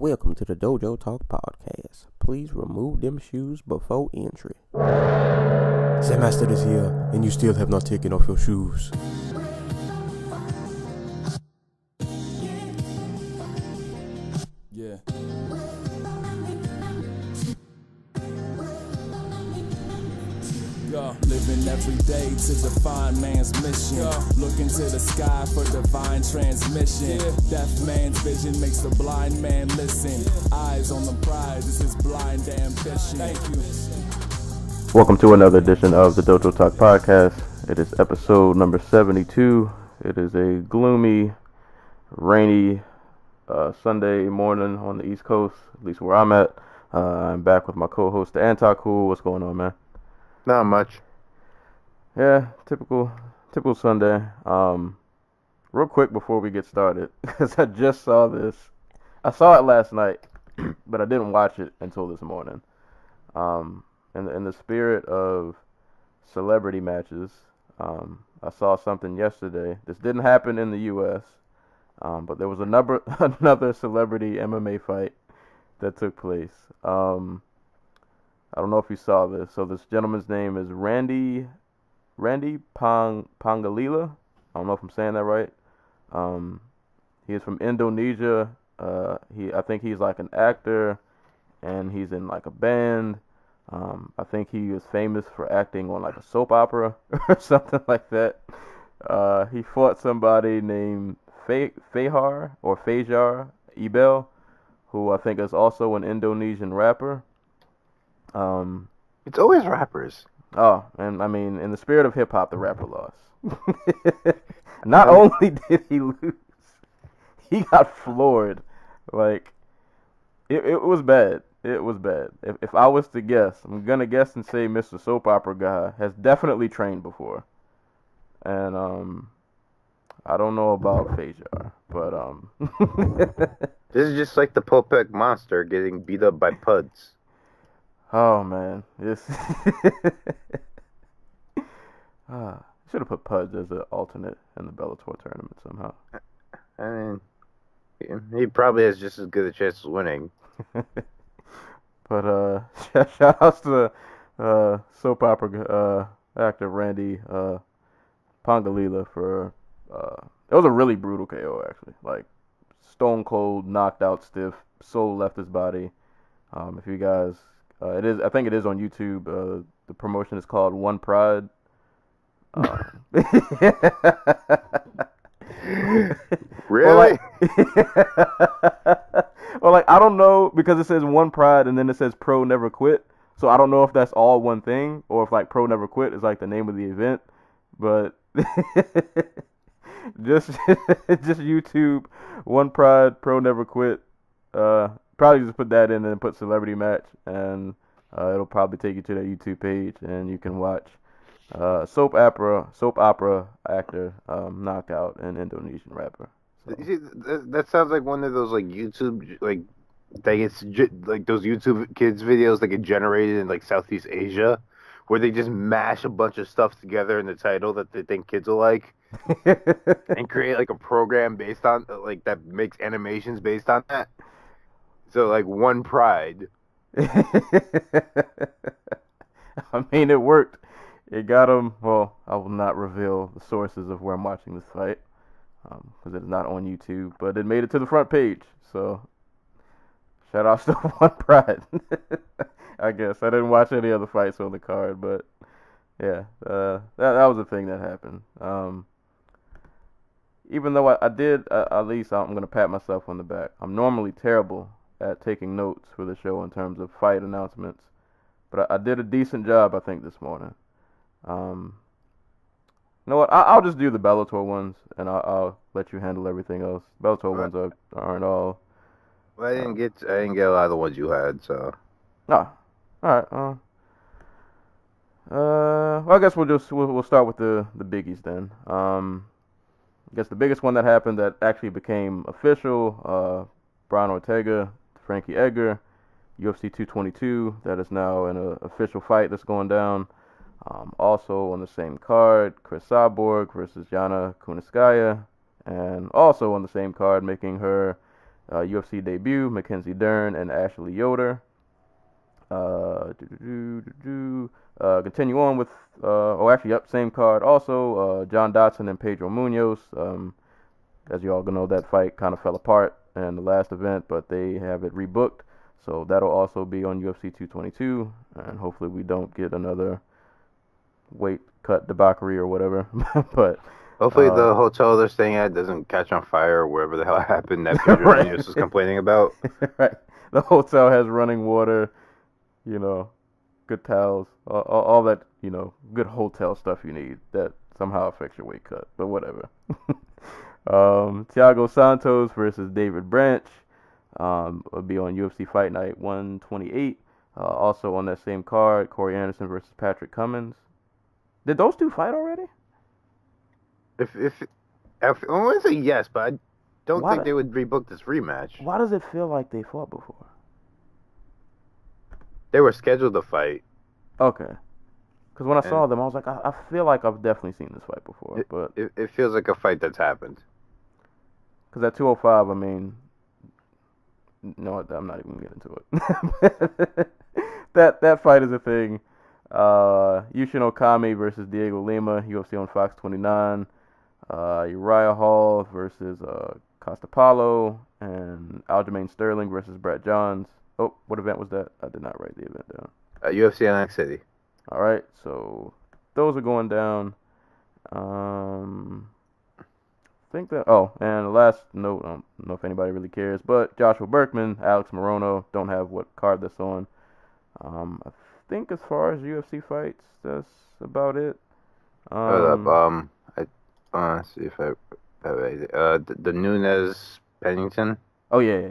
Welcome to the Dojotalkpodcast. Please remove them shoes before entry. Master is here, and you still have not taken off your shoes. Yeah. Living every day to define man's mission. Looking to the sky for divine transmission. Deaf man's vision makes the blind man listen. Eyes on the prize, this is blind ambition. Thank you. Welcome to another edition of the Dojo Talk Podcast. It is episode number 72. It is a gloomy, rainy Sunday morning on the East Coast, at least where I'm at. I'm back with my co-host, the Anti-Cool. What's going on, man? Not much. Yeah, typical Sunday. Real quick before we get started, because I just saw this. I saw it last night, but I didn't watch it until this morning. In the spirit of celebrity matches, I saw something yesterday. This didn't happen in the U.S., but there was another celebrity MMA fight that took place. I don't know if you saw this. So this gentleman's name is Randy Pangalila. I don't know if I'm saying that right. He is from Indonesia. I think he's like an actor, and he's in like a band. I think he is famous for acting on like a soap opera or something like that. He fought somebody named Fajar Ebel, who I think is also an Indonesian rapper. It's always rappers. Oh, and I mean, in the spirit of hip hop, the rapper lost. Not only did he lose, he got floored. Like, it was bad. It was bad. If I was to guess, I'm gonna guess and say Mr. Soap Opera guy has definitely trained before. And I don't know about Fajar, but This is just like the Popek monster getting beat up by Puds. Oh man, this should have put Pudge as an alternate in the Bellator tournament somehow. I mean, he probably has just as good a chance of winning. But shout outs to soap opera actor Randy Pangalila for it was a really brutal KO actually, like stone cold, knocked out stiff, soul left his body. If you guys. I think it is on YouTube. The promotion is called One Pride. Really? Well, like I don't know because it says One Pride and then it says Pro Never Quit. So I don't know if that's all one thing or if like Pro Never Quit is like the name of the event. But just YouTube One Pride Pro Never Quit. Probably just put that in and then put celebrity match, and it'll probably take you to the YouTube page, and you can watch soap opera actor knocked out an Indonesian rapper. So. You see, that sounds like one of those like YouTube like that gets like those YouTube kids videos that get generated in like Southeast Asia, where they just mash a bunch of stuff together in the title that they think kids will like, and create like a program based on like that makes animations based on that. So, like, One Pride. I mean, it worked. It got him. Well, I will not reveal the sources of where I'm watching this fight because it's not on YouTube, but it made it to the front page. So, shout out to One Pride. I guess I didn't watch any other fights on the card, but yeah, that was the thing that happened. Even though I did, at least I'm gonna pat myself on the back. I'm normally terrible at taking notes for the show in terms of fight announcements, but I did a decent job, I think, this morning. You know what? I'll just do the Bellator ones, and I'll let you handle everything else. Bellator ones aren't all. Well, I didn't get a lot of the ones you had, so. No, all right. Well, I guess we'll start with the biggies then. I guess the biggest one that happened that actually became official, Brian Ortega. Frankie Edgar, UFC 222, that is now an official fight that's going down. Also on the same card, Cyborg versus Yana Kunitskaya, and also on the same card, making her UFC debut, Mackenzie Dern and Ashley Yoder. Continue on with, same card. Also, John Dodson and Pedro Munoz. As you all know, that fight kind of fell apart in the last event, but they have it rebooked. So that'll also be on UFC 222, and hopefully we don't get another weight cut debauchery or whatever. But hopefully the hotel they're staying at doesn't catch on fire or wherever the hell happened that Pedro Right. Munoz was complaining about. Right. The hotel has running water, good towels, all that, good hotel stuff you need that somehow affects your weight cut, but whatever. Thiago Santos versus David Branch will be on UFC Fight Night 128. Also on that same card, Corey Anderson versus Patrick Cummins. Did those two fight already? If I want to say yes, but I don't think they would rebook this rematch. Why does it feel like they fought before? They were scheduled to fight. Okay. Because when I saw them, I was like, I feel like I've definitely seen this fight before. But it feels like a fight that's happened. Because at 205, I mean, no, I'm not even getting into it. that fight is a thing. Yushin Okami versus Diego Lima, UFC on Fox 29. Uriah Hall versus Costapalo, and Aljamain Sterling versus Brett Johns. Oh, what event was that? I did not write the event down. UFC Atlantic City. All right, so those are going down. Think that. Oh, and the last note, I don't know if anybody really cares, but Joshua Berkman, Alex Morono don't have what card that's on. I think as far as UFC fights, that's about it. Hold up. Let's see if the Nunes Pennington. Oh yeah.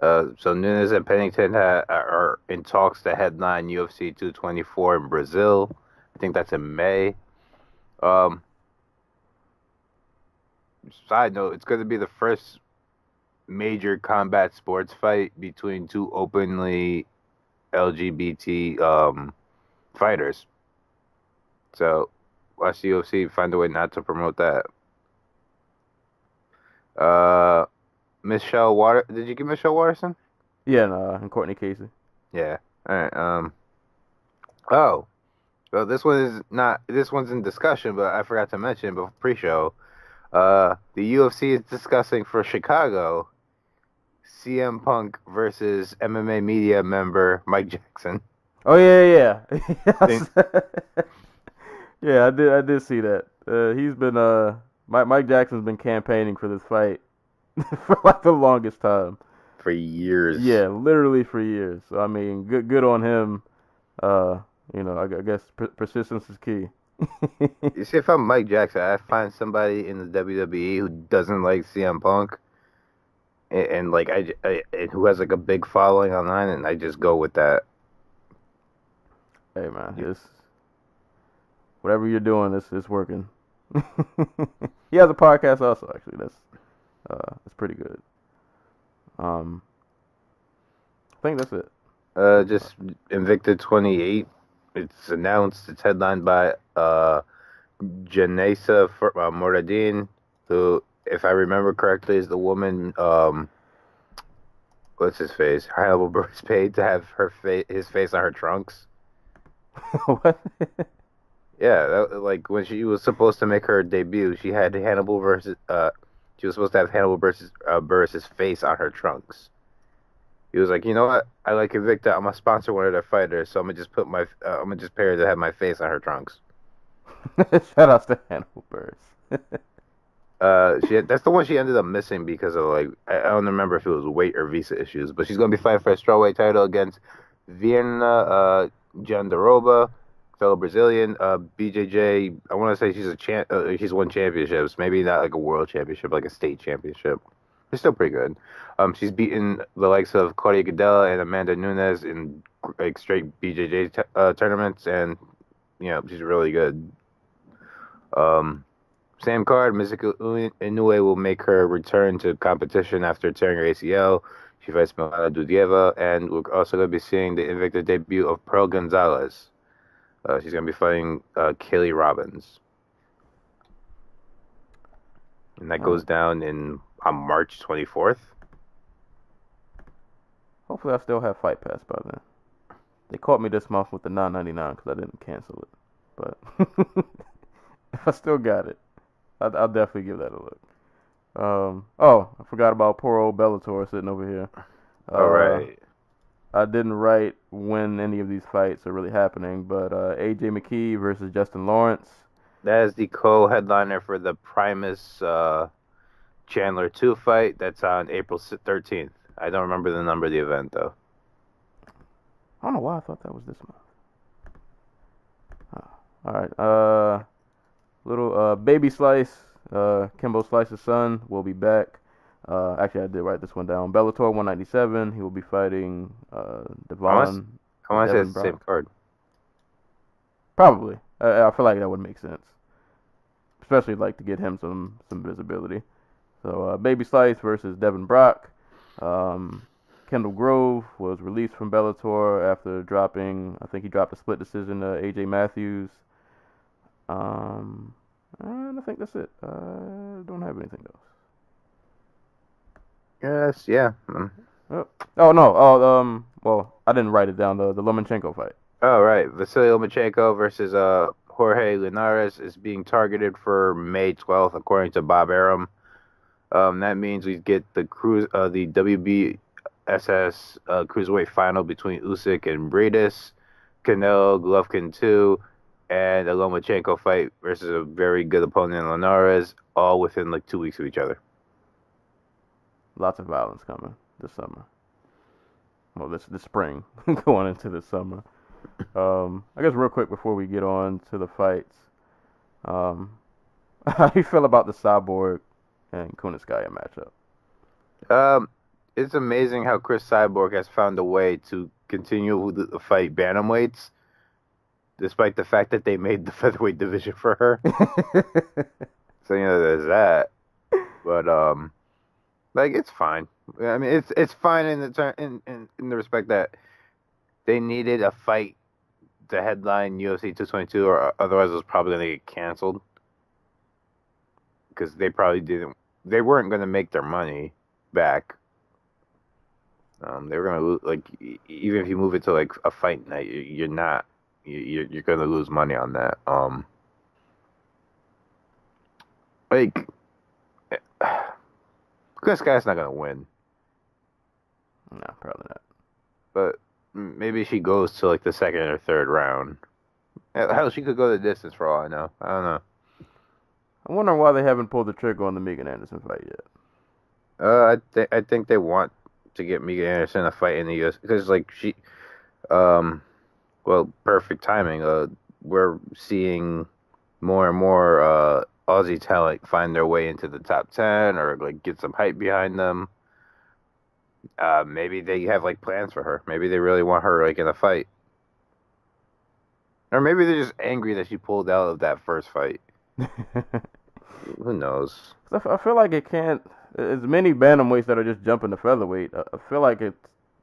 So Nunes and Pennington are in talks to headline UFC 224 in Brazil. I think that's in May. Side note, it's going to be the first major combat sports fight between two openly LGBT fighters. So watch the UFC find a way not to promote that. Michelle Water. Did you get Michelle Watterson? Yeah, and Courtney Casey. Yeah. All right. Oh. Well, this one's in discussion, but I forgot to mention before pre-show. The UFC is discussing for Chicago CM Punk versus MMA media member Mike Jackson. Oh yeah. Yeah, I did see that. He's been Mike Jackson's been campaigning for this fight for like the longest time. For years. Yeah, literally for years. So I mean, good on him. I guess persistence is key. You see, if I'm Mike Jackson, I find somebody in the WWE who doesn't like CM Punk, and like and who has like a big following online, and I just go with that. Hey man, whatever you're doing, it's working. He has a podcast also, actually. That's pretty good. I think that's it. Just Invicta 28. It's announced. It's headlined by Janessa Moradin, who, if I remember correctly, is the woman. What's his face? Hannibal Buress paid to have his face on her trunks. What? Yeah, like when she was supposed to make her debut, she had Hannibal versus. She was supposed to have Hannibal Buress's face on her trunks. He was like, you know what? I like Invicta. I'm gonna sponsor one of their fighters, so I'm gonna just I'm gonna just pay her to have my face on her trunks. Shout out to Hannibal Buress. That's the one she ended up missing because of I don't remember if it was weight or visa issues, but she's gonna be fighting for a strawweight title against Viana Jandaroba, fellow Brazilian. BJJ. I want to say she's she's won championships, maybe not like a world championship, like a state championship. It's still pretty good. She's beaten the likes of Claudia Gadelha and Amanda Nunes in like straight BJJ tournaments, and she's really good. Same card, Mizuki Inoue will make her return to competition after tearing her ACL. She fights Milana Dudieva, and we're also going to be seeing the Invicta debut of Pearl Gonzalez. She's going to be fighting Kaylee Robbins. And that goes down on March 24th. Hopefully I still have Fight Pass by then. They caught me this month with the $9.99 because I didn't cancel it. But if I still got it, I'll definitely give that a look. I forgot about poor old Bellator sitting over here. All right. I didn't write when any of these fights are really happening, but AJ McKee versus Justin Lawrence. That is the co-headliner for the Primus Chandler 2 fight. That's on April 13th. I don't remember the number of the event, though. I don't know why I thought that was this month. All right. Little Baby Slice, Kimbo Slice's son, will be back. Actually, I did write this one down. Bellator 197. He will be fighting Devon. I want to say Devin it's the same card. Probably. I feel like that would make sense, especially like to get him some visibility. So Baby Slice versus Devin Brock. Kendall Grove was released from Bellator after dropping, I think he dropped a split decision to AJ Matthews. And I think that's it. I don't have anything else. Yes, yeah. Oh no. Well, I didn't write it down. The Lomachenko fight. Oh, right. Vasily Lomachenko versus Jorge Linares is being targeted for May 12th, according to Bob Arum. That means we get the WBSS cruiserweight final between Usyk and Briedis, Canelo, Golovkin 2, and a Lomachenko fight versus a very good opponent, Linares, all within like 2 weeks of each other. Lots of violence coming this summer. Well, this spring going into the summer. I guess real quick before we get on to the fights, how do you feel about the Cyborg and Kunitskaya matchup? It's amazing how Chris Cyborg has found a way to continue the fight bantamweights, despite the fact that they made the featherweight division for her. So there's that. But like it's fine. I mean, it's fine in the respect that they needed a fight to headline UFC 222, or otherwise it was probably going to get canceled. Because they weren't going to make their money back. They were going to lose, like, even if you move it to like a fight night, you're going to lose money on that. Like, this guy's not going to win. No, probably not. But maybe she goes to like the second or third round. Hell, she could go the distance for all I know. I don't know. I'm wondering why they haven't pulled the trigger on the Megan Anderson fight yet. I think they want to get Megan Anderson a fight in the US because like she, well, perfect timing. We're seeing more and more Aussie talent find their way into the top 10 or like get some hype behind them. Maybe they have like plans for her. Maybe they really want her like in a fight. Or maybe they're just angry that she pulled out of that first fight. Who knows? I feel like it can't. As many bantamweights that are just jumping to featherweight. I feel like it's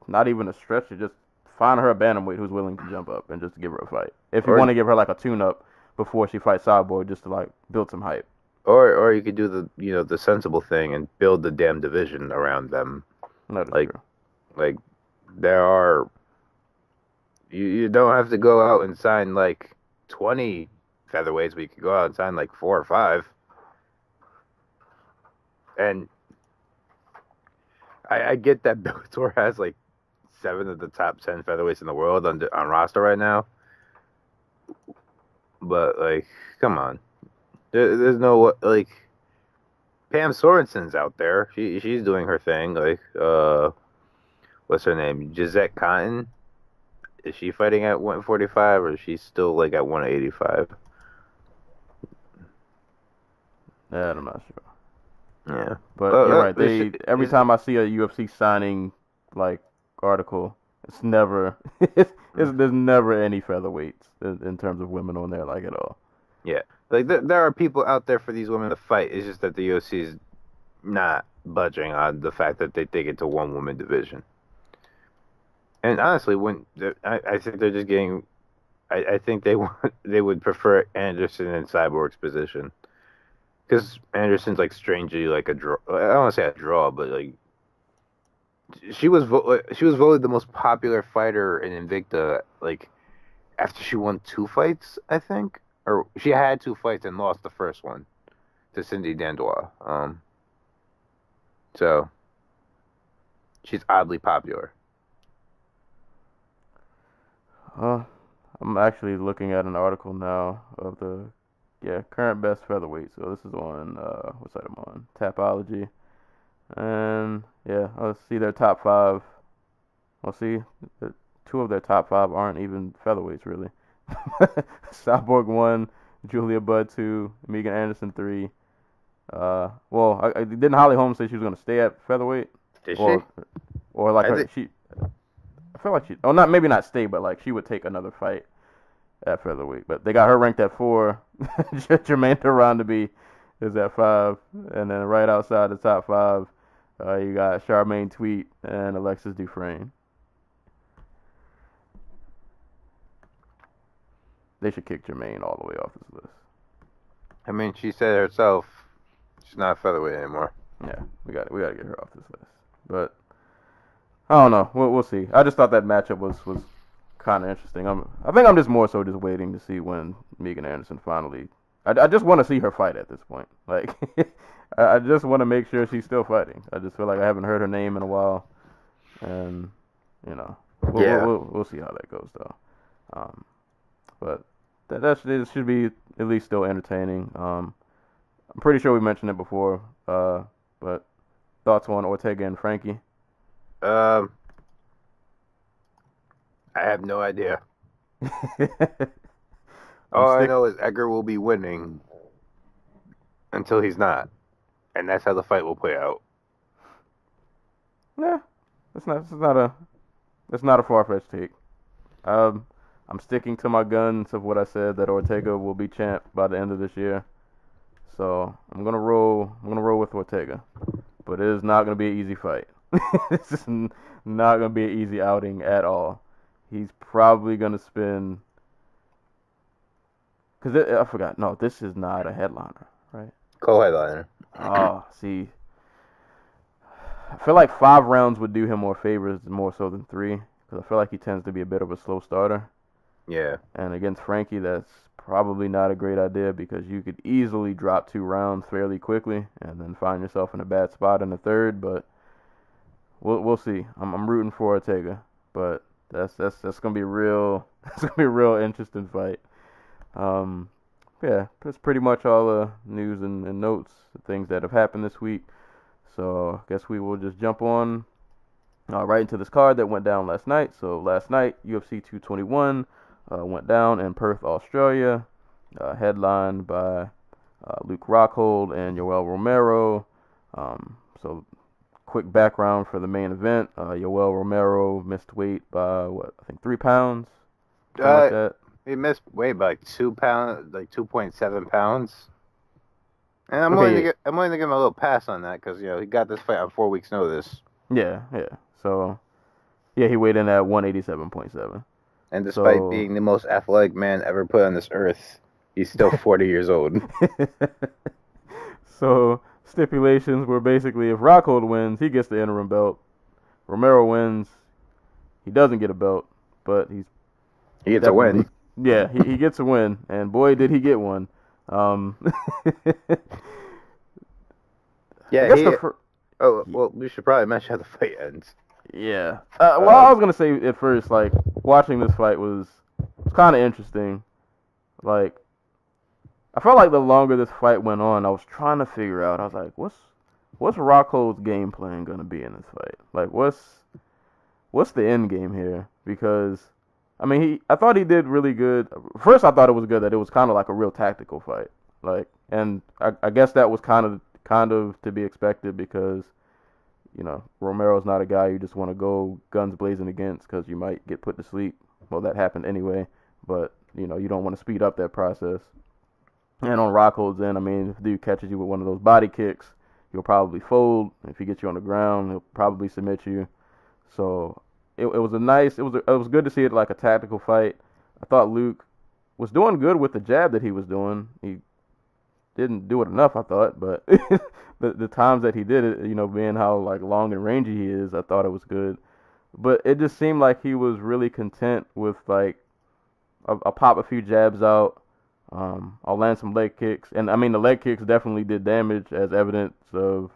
not even a stretch to just find her a bantamweight who's willing to jump up and just give her a fight. If you want to give her like a tune-up before she fights Cyborg, just to like build some hype. Or you could do the sensible thing and build the damn division around them. That is true. Like there are. You don't have to go out and sign like 20 featherweights, but you could go out and sign like 4 or 5. And I get that Bellator has like 7 of the top 10 featherweights in the world on roster right now. But like, come on, there's no like. Pam Sorensen's out there. She's doing her thing. Like, what's her name? Gisette Cotton. Is she fighting at 145 or is she still like at 185? Yeah, I'm not sure. Yeah, but you're right. Every time I see a UFC signing like article, it's never there's never any featherweights in terms of women on there like at all. Yeah, like there are people out there for these women to fight. It's just that the UFC is not budging on the fact that they take it to one woman division. And honestly, I think they're just getting, I think they would prefer Anderson in Cyborg's position, because Anderson's like strangely like a draw. I don't want to say a draw, but like She was voted the most popular fighter in Invicta, like after she won 2 fights, I think, or she had 2 fights and lost the first one to Cindy Dandois. So she's oddly popular. I'm actually looking at an article now of the current best featherweight. So this is on what site I'm on? Tapology. And yeah, let's see their top five. We'll see. Two of their top five aren't even featherweights really. Cyborg 1, Julia Budd 2, Megan Anderson 3. Well, didn't Holly Holm say she was gonna stay at featherweight? Did Or she? or like I she. I feel like she. Oh, not maybe not stay, but like she would take another fight at featherweight. But they got her ranked at 4. Jermaine Durandeby is at 5, and then right outside the top 5, you got Charmaine Tweet and Alexis Dufresne. They should kick Jermaine all the way off this list. I mean, she said herself she's not a featherweight anymore. Yeah, we got to get her off this list. But I don't know. We'll see. I just thought that matchup was kind of interesting. I think I'm just more so just waiting to see when Megan Anderson finally. I just want to see her fight at this point. Like, I just want to make sure she's still fighting. I just feel like I haven't heard her name in a while, and we'll see how that goes though. But that should be at least still entertaining. I'm pretty sure we mentioned it before. But thoughts on Ortega and Frankie? I have no idea. All I know is Edgar will be winning until he's not, and that's how the fight will play out. Yeah, it's not a far-fetched take. I'm sticking to my guns of what I said that Ortega will be champ by the end of this year. So I'm gonna roll with Ortega, but it is not gonna be an easy fight. This is not gonna be an easy outing at all. He's probably gonna spend. I forgot. No, this is not a headliner, right? Co-headliner. Oh, see. I feel like 5 rounds would do him more favors more so than 3, because I feel like he tends to be a bit of a slow starter. Yeah. And against Frankie, that's probably not a great idea because you could easily drop 2 rounds fairly quickly and then find yourself in a bad spot in the third. But we'll see. I'm rooting for Ortega, but that's gonna be real. That's gonna be a real interesting fight. Yeah, that's pretty much all the news and notes, things that have happened this week. So I guess we will just jump on right into this card that went down last night. So last night, UFC 221 went down in Perth, Australia, headlined by Luke Rockhold and Yoel Romero. So quick background for the main event. Yoel Romero missed weight by, I think 3 pounds? Something like that. He missed weight by like 2 pounds, like 2.7 pounds. And I'm willing to give him a little pass on that because, he got this fight on 4 weeks' notice. Yeah. So, yeah, he weighed in at 187.7. And despite being the most athletic man ever put on this earth, he's still 40 years old. So, stipulations were basically if Rockhold wins, he gets the interim belt. Romero wins, he doesn't get a belt, but he gets a win. Yeah, he gets a win, and boy, did he get one. Yeah, well, we should probably mention how the fight ends. Yeah. Well, I was gonna say at first, like watching this fight was kind of interesting. Like, I felt like the longer this fight went on, I was trying to figure out. I was like, what's Rockhold's game plan gonna be in this fight? Like, what's the end game here? Because I mean, I thought he did really good. First, I thought it was good that it was kind of like a real tactical fight. Like, and I guess that was kind of to be expected because, Romero's not a guy you just want to go guns blazing against because you might get put to sleep. Well, that happened anyway, but, you don't want to speed up that process. And on Rockhold's end, I mean, if the dude catches you with one of those body kicks, he'll probably fold. If he gets you on the ground, he'll probably submit you. So it was good to see it like a tactical fight. I thought Luke was doing good with the jab that he was doing. He didn't do it enough, I thought, but the times that he did it, being how like long and rangy he is, I thought it was good. But it just seemed like he was really content with like I'll pop a few jabs out. I'll land some leg kicks, and I mean the leg kicks definitely did damage, as evidence of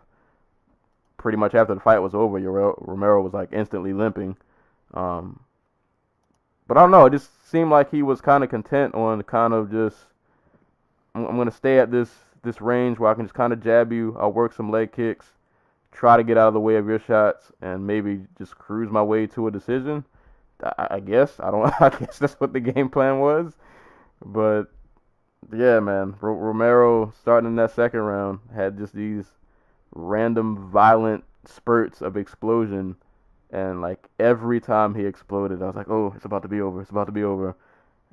pretty much after the fight was over, Romero was like instantly limping. Um, but I don't know, it just seemed like he was kind of content on kind of just I'm gonna stay at this range where I can just kind of jab you. I'll work some leg kicks, try to get out of the way of your shots, and maybe just cruise my way to a decision. I guess I don't. I guess that's what the game plan was. But yeah, man, Romero starting in that second round had just these random violent spurts of explosion, and like every time he exploded, I was like, oh, it's about to be over. It's about to be over.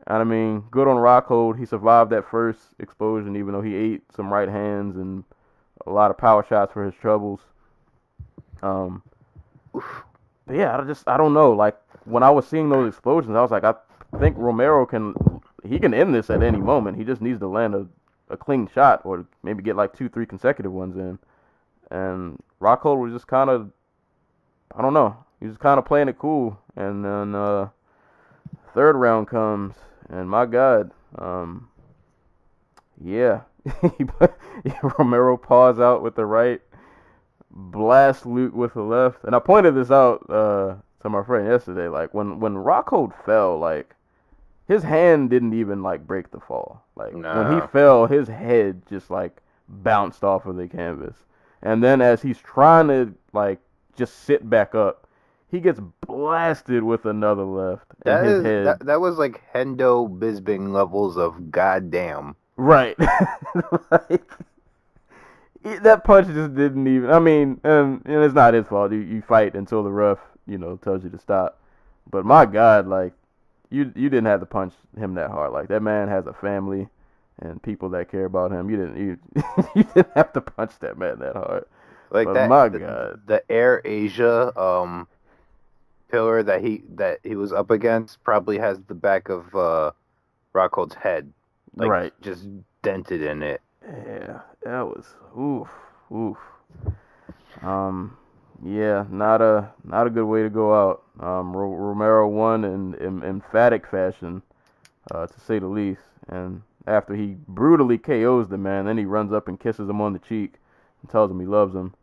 And I mean, good on Rockhold. He survived that first explosion, even though he ate some right hands and a lot of power shots for his troubles. Um, but yeah, I don't know. Like when I was seeing those explosions, I was like, I think Romero can end this at any moment. He just needs to land a clean shot or maybe get like 2-3 consecutive ones in. And Rockhold was just kind of, I don't know, he was kind of playing it cool. And then third round comes, and my God, yeah, Romero paws out with the right, blast Luke with the left. And I pointed this out to my friend yesterday. Like when Rockhold fell, like his hand didn't even like break the fall. Like when he fell, his head just like bounced off of the canvas. And then as he's trying to like just sit back up, he gets blasted with another left in his head. That was like Hendo Bisbing levels of goddamn. Right. Like, that punch just didn't even. I mean, and it's not his fault. You fight until the ref, tells you to stop. But my God, like you didn't have to punch him that hard. Like that man has a family and people that care about him. You didn't have to punch that man that hard. Like but that. My God, the Air Asia pillar that he was up against probably has the back of Rockhold's head, like right, just dented in it. Yeah, that was oof. Yeah, not a good way to go out. Romero won in emphatic fashion, to say the least. And after he brutally KOs the man, then he runs up and kisses him on the cheek and tells him he loves him.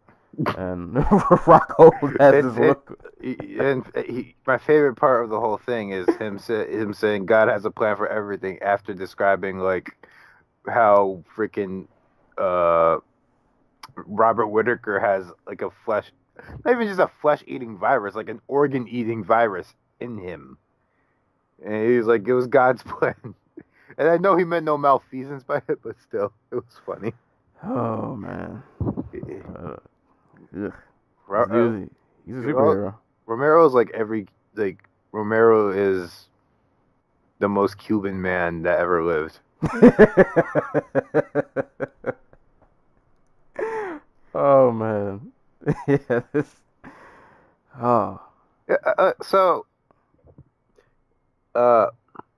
And Rockhold has this look. My favorite part of the whole thing is him saying God has a plan for everything after describing like how freaking Robert Whittaker has like a flesh, not even just a flesh-eating virus, like an organ-eating virus in him. And he's like, it was God's plan. And I know he meant no malfeasance by it, but still, it was funny. Oh, man. He's a superhero. Romero's like Romero is the most Cuban man that ever lived. Oh man, yeah.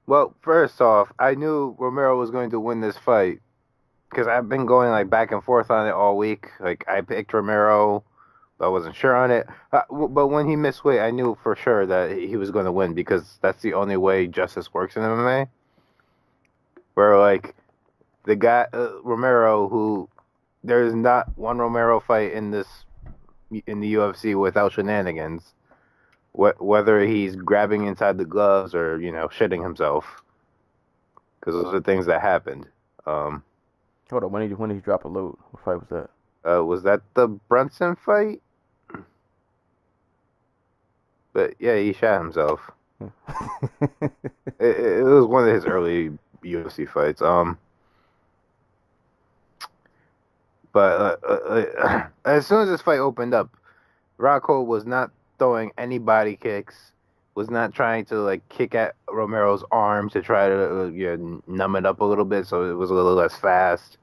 Well, first off, I knew Romero was going to win this fight because I've been going like back and forth on it all week. Like I picked Romero, but I wasn't sure on it. But when he missed weight, I knew for sure that he was going to win because that's the only way justice works in MMA. Where like the guy Romero, who there is not one Romero fight in the UFC without shenanigans. Whether he's grabbing inside the gloves or shitting himself, because those are things that happened. Hold on, when did he drop a load? What fight was that? Was that the Brunson fight? But yeah, he shot himself. It was one of his early UFC fights. But as soon as this fight opened up, Rockhold was not throwing any body kicks, was not trying to like kick at Romero's arm to try to numb it up a little bit so it was a little less fast.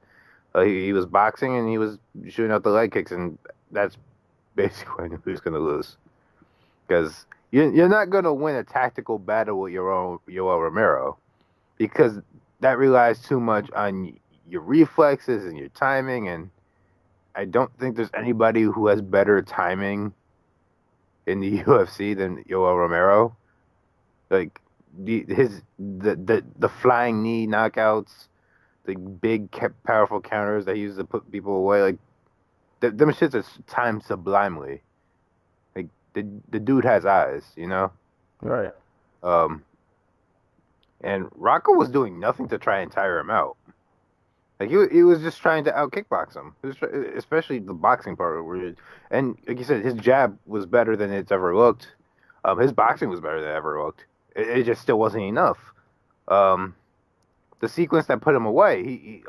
He was boxing and he was shooting out the leg kicks, and that's basically when he was going to lose. Because you're not going to win a tactical battle with Yoel Romero, because that relies too much on your reflexes and your timing, and I don't think there's anybody who has better timing in the UFC than Yoel Romero. Like the flying knee knockouts, the big powerful counters that he uses to put people away. Like them shits are timed sublimely. Like the dude has eyes, you know. Right. And Rocco was doing nothing to try and tire him out. Like he was just trying to out kickbox him, especially the boxing part. And like you said, his jab was better than it's ever looked. His boxing was better than it ever looked. It just still wasn't enough. The sequence that put him away,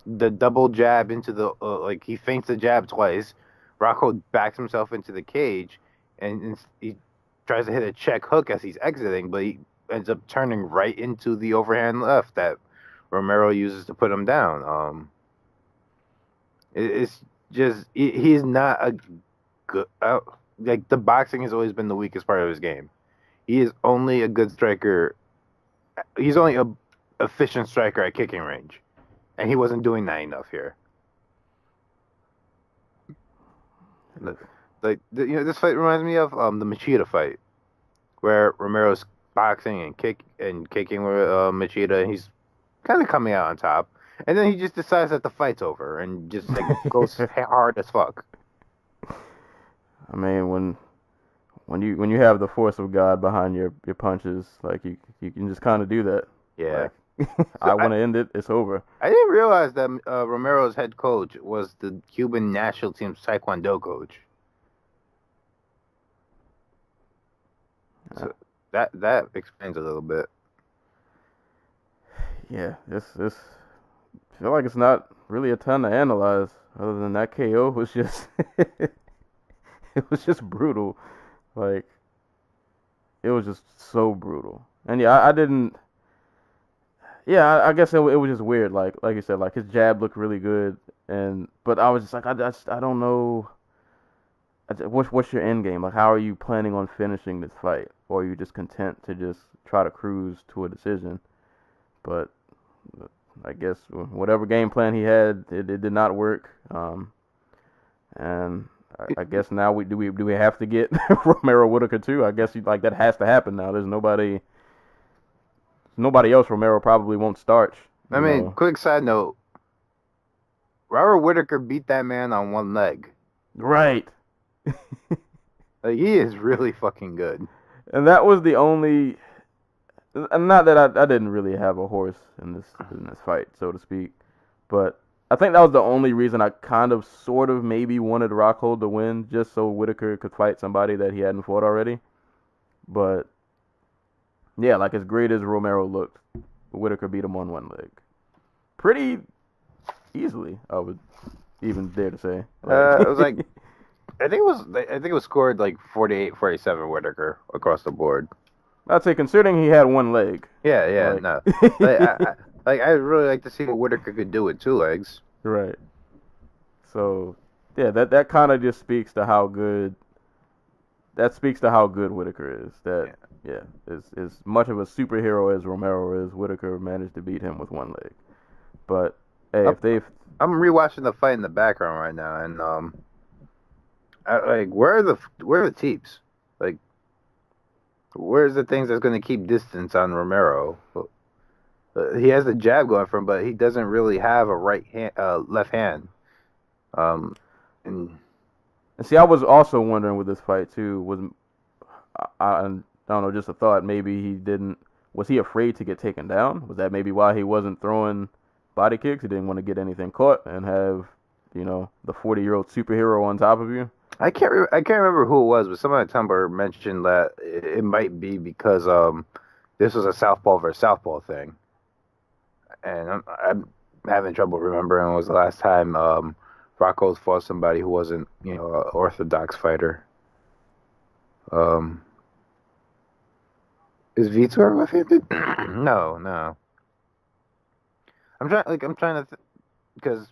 the double jab into the like he feints the jab twice. Rockhold backs himself into the cage, and he tries to hit a check hook as he's exiting, but he ends up turning right into the overhand left that Romero uses to put him down. It's just he's not a good like the boxing has always been the weakest part of his game. He is only a good striker. He's only a efficient striker at kicking range, and he wasn't doing that enough here. Like this fight reminds me of the Machida fight, where Romero's boxing and kicking with Machida, and he's kind of coming out on top, and then he just decides that the fight's over and just like goes hard as fuck. I mean, when you have the force of God behind your punches, like you can just kind of do that. Yeah. Like, I want to end it. It's over. I didn't realize that Romero's head coach was the Cuban national team's Taekwondo coach. So that explains a little bit. Yeah, this I feel like it's not really a ton to analyze other than that KO was just it was just brutal. Like it was just so brutal. And yeah, I didn't. Yeah, I guess it was just weird. Like you said, like his jab looked really good, but I was just like, I don't know. What's your end game? Like, how are you planning on finishing this fight, or are you just content to just try to cruise to a decision? But I guess whatever game plan he had, it did not work. And I guess now do we have to get Romero Whitaker too? I guess like that has to happen now. There's nobody else Romero probably won't start. I mean, quick side note: Robert Whitaker beat that man on one leg. Right. Like, he is really fucking good. And that was the only. Not that I didn't really have a horse in this fight, so to speak, but I think that was the only reason I kind of, sort of, maybe wanted Rockhold to win, just so Whitaker could fight somebody that he hadn't fought already. But yeah, like as great as Romero looked, Whitaker beat him on one leg, pretty easily. I would even dare to say. It was like, I think it was scored like 48-47 Whitaker across the board. I'd say considering he had one leg. Yeah, like, no. I'd really like to see what Whitaker could do with two legs. Right. So, yeah, that kind of just speaks to how good. That speaks to how good Whitaker is. That as much of a superhero as Romero is, Whitaker managed to beat him with one leg. But hey, I'm rewatching the fight in the background right now, and where are the teeps? Like, where's the things that's going to keep distance on Romero? He has the jab going for him, but he doesn't really have a left hand. And see, I was also wondering with this fight too. I don't know, just a thought. Maybe he didn't. Was he afraid to get taken down? Was that maybe why he wasn't throwing body kicks? He didn't want to get anything caught and have the 40-year-old superhero on top of you. I can't remember who it was, but someone at Tumblr mentioned that it might be because this was a southpaw versus southpaw thing, and I'm having trouble remembering when was the last time Rockhold fought somebody who wasn't an orthodox fighter. Is Vitor left-handed? No. I'm trying to because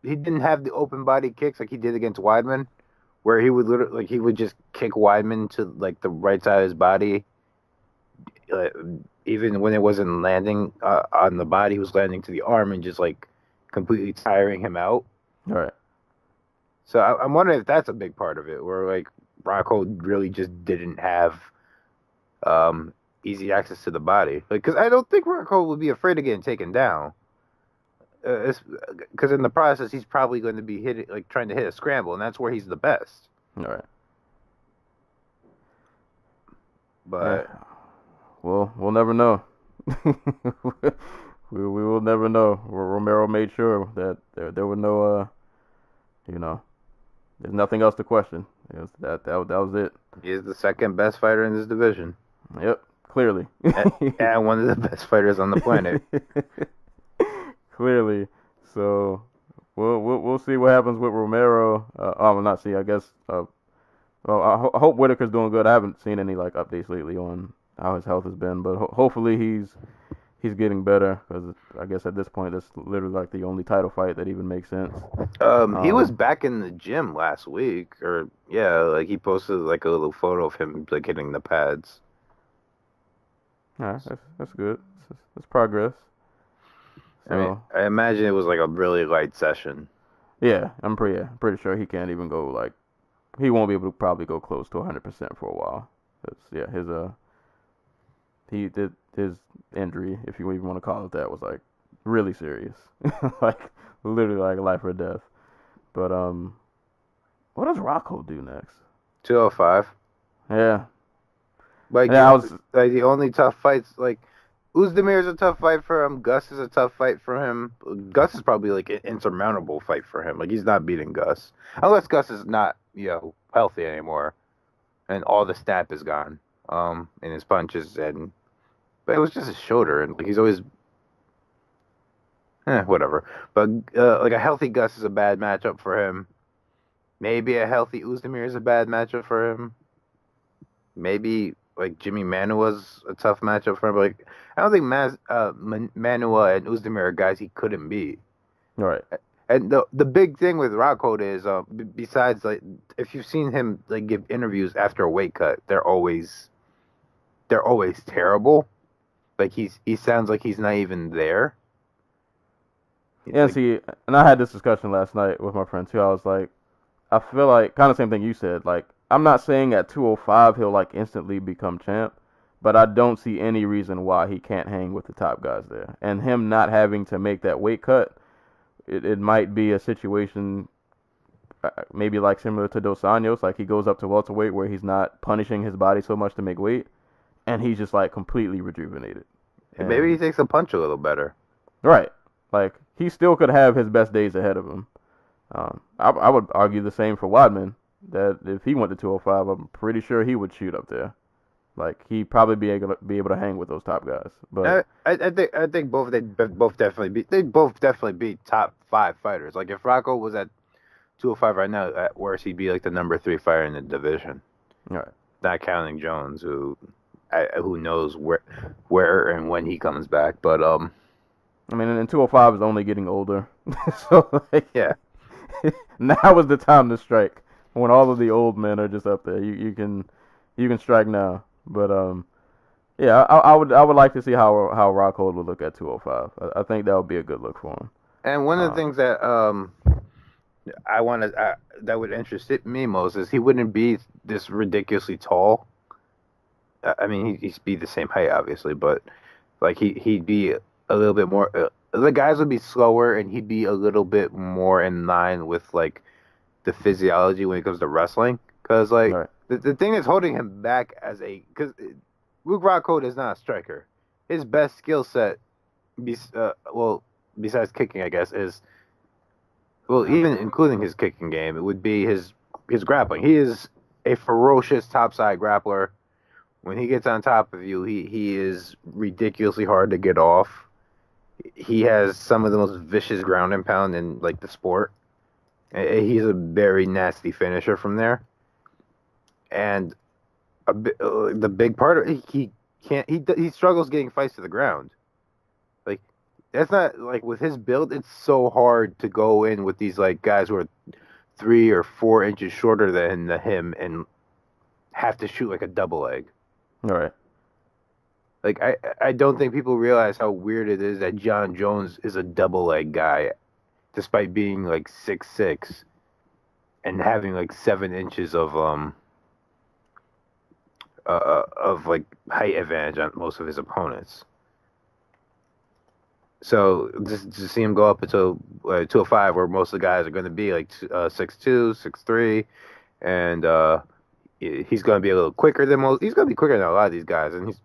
he didn't have the open body kicks like he did against Weidman, where he would literally he would just kick Weidman to like the right side of his body, even when it wasn't landing on the body, he was landing to the arm and just like completely tiring him out. All right. So I'm wondering if that's a big part of it, where like Rockhold really just didn't have easy access to the body. Like, because I don't think Rockhold would be afraid of getting taken down. Because in the process, he's probably going to be hitting, like trying to hit a scramble, and that's where he's the best. All right. But yeah. We'll never know. we will never know. Romero made sure that there were no there's nothing else to question. It was that was it. he is the second best fighter in this division. Yep, clearly. And one of the best fighters on the planet. Clearly. So we'll see what happens with Romero. Well, not see. I guess. Well, I hope Whitaker's doing good. I haven't seen any like updates lately on how his health has been, but hopefully he's getting better, because I guess at this point that's literally like the only title fight that even makes sense. He was back in the gym last week, or yeah, like he posted like a little photo of him like hitting the pads. Yeah, that's good. That's progress. So, I mean, I imagine it was like a really light session. yeah, I'm pretty sure he can't even go like he won't be able to probably go close to 100% for a while. 'Cause, yeah, his injury, if you even want to call it that, was like really serious, like literally like life or death. But what does Rockhold do next? 205. Yeah, Like, yeah, I was like the only tough fights, like Uzdemir's a tough fight for him. Gus is a tough fight for him. Gus is probably like an insurmountable fight for him. Like he's not beating Gus unless Gus is not healthy anymore, and all the snap is gone in his punches, and but it was just his shoulder, and like he's always whatever. But like a healthy Gus is a bad matchup for him. Maybe a healthy Uzdemir is a bad matchup for him. Maybe like Jimmy Manuwa's a tough matchup for him. But like I don't think Manua and Uzdemir are guys he couldn't beat. all right. And the big thing with Rockhold is besides like if you've seen him like give interviews after a weight cut, they're always terrible. Like he sounds like he's not even there. Yeah, Like, see, and I had this discussion last night with my friend too. I was like, I feel like kind of same thing you said. Like, I'm not saying at 205 he'll like instantly become champ, but I don't see any reason why he can't hang with the top guys there. And him not having to make that weight cut, it might be a situation maybe like similar to Dos Anjos, like he goes up to welterweight where he's not punishing his body so much to make weight, and he's just like completely rejuvenated. maybe he takes a punch a little better. Right. Like, he still could have his best days ahead of him. I would argue the same for Wadman, that if he went to 205, I'm pretty sure he would shoot up there. Like, he'd probably be able to hang with those top guys. But I think they both definitely beat top 5 fighters. Like if Rocco was at 205 right now, at worst he'd be like the number 3 fighter in the division. all right. Not counting Jones, who knows where and when he comes back. But I mean, and 205 is only getting older. So, like, yeah, now is the time to strike. When all of the old men are just up there, you can strike now. But yeah, I would like to see how Rockhold would look at 205. I think that would be a good look for him. and one of the things that I want to that would interest me most is he wouldn't be this ridiculously tall. I mean, he'd be the same height, obviously, but like he'd be a little bit more. The guys would be slower, and he'd be a little bit more in line with like the physiology when it comes to wrestling. Because like Right. the thing that's holding him back because Luke Rockhold is not a striker. His best skill set, besides kicking, I guess, is even including his kicking game, it would be his grappling. He is a ferocious topside grappler. When he gets on top of you, he is ridiculously hard to get off. He has some of the most vicious ground and pound in like the sport. He's a very nasty finisher from there. And the big part of it, he struggles getting fights to the ground. Like that's not like with his build, it's so hard to go in with these like guys who are 3 or 4 inches shorter than him and have to shoot like a double leg. All right. Like I don't think people realize how weird it is that John Jones is a double leg guy, despite being like 6'6" and having like 7 inches of like height advantage on most of his opponents. So just to see him go up into 205, where most of the guys are going to be like 6'2", 6'3", and he's going to be a little quicker than most. He's going to be quicker than a lot of these guys, and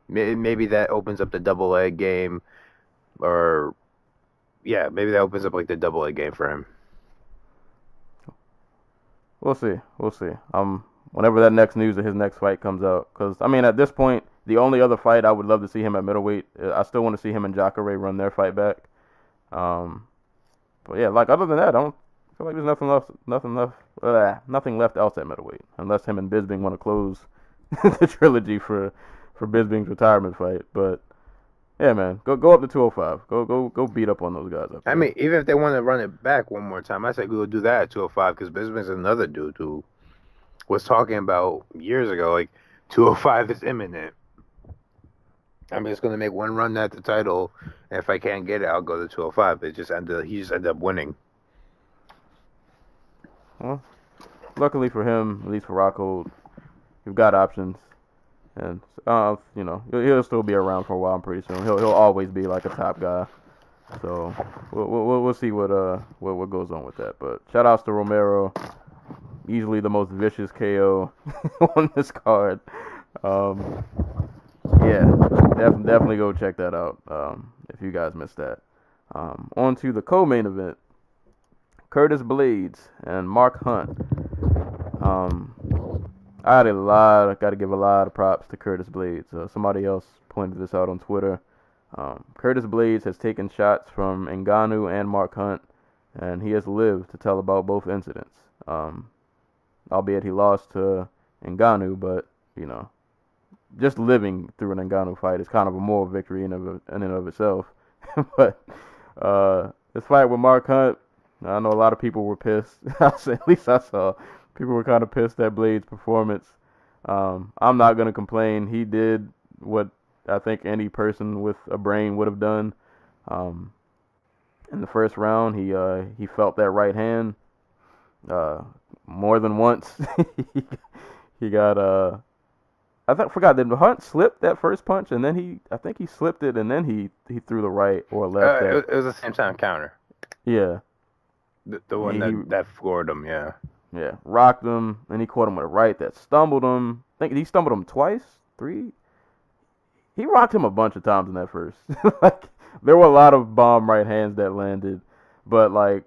maybe that opens up the double leg game, or maybe that opens up like the double leg game for him. We'll see. Whenever that next news of his next fight comes out, because I mean, at this point, the only other fight I would love to see him at middleweight. I still want to see him and Jacare run their fight back. But yeah, like other than that, I don't feel like there's nothing left else at middleweight, unless him and Bisping want to close the trilogy for Bisping's retirement fight. But yeah, man, go up to 205. Go beat up on those guys up there. I mean, even if they want to run it back one more time, I say go do that at 205, because Bisping's another dude who was talking about years ago, like 205 is imminent. I'm just gonna make one run at the title, and if I can't get it, I'll go to 205. He just ended up winning. Well, luckily for him, at least for Rockhold, you've got options, and he'll still be around for a while. I'm pretty sure he'll always be like a top guy. So we'll see what goes on with that. But shout outs to Romero, easily the most vicious KO on this card. Yeah, definitely go check that out if you guys missed that. On to the co-main event, Curtis Blades and Mark Hunt. I got to give a lot of props to Curtis Blades. Somebody else pointed this out on Twitter. Curtis Blades has taken shots from Ngannou and Mark Hunt, and he has lived to tell about both incidents. Albeit he lost to Ngannou, but just living through an Ngannou fight is kind of a moral victory in and of itself. But this fight with Mark Hunt, I know a lot of people were pissed. At least I saw people were kind of pissed at Blades' performance. I'm not gonna complain. He did what I think any person with a brain would have done. In the first round, he felt that right hand more than once. He got forgot, did Hunt slip that first punch, and then I think he slipped it, and then he threw the right or left. It was the same time counter. Yeah. The one that floored him, yeah. Yeah, rocked him, and he caught him with a right that stumbled him. I think he stumbled him twice, 3. He rocked him a bunch of times in that first. Like, there were a lot of bomb right hands that landed, but like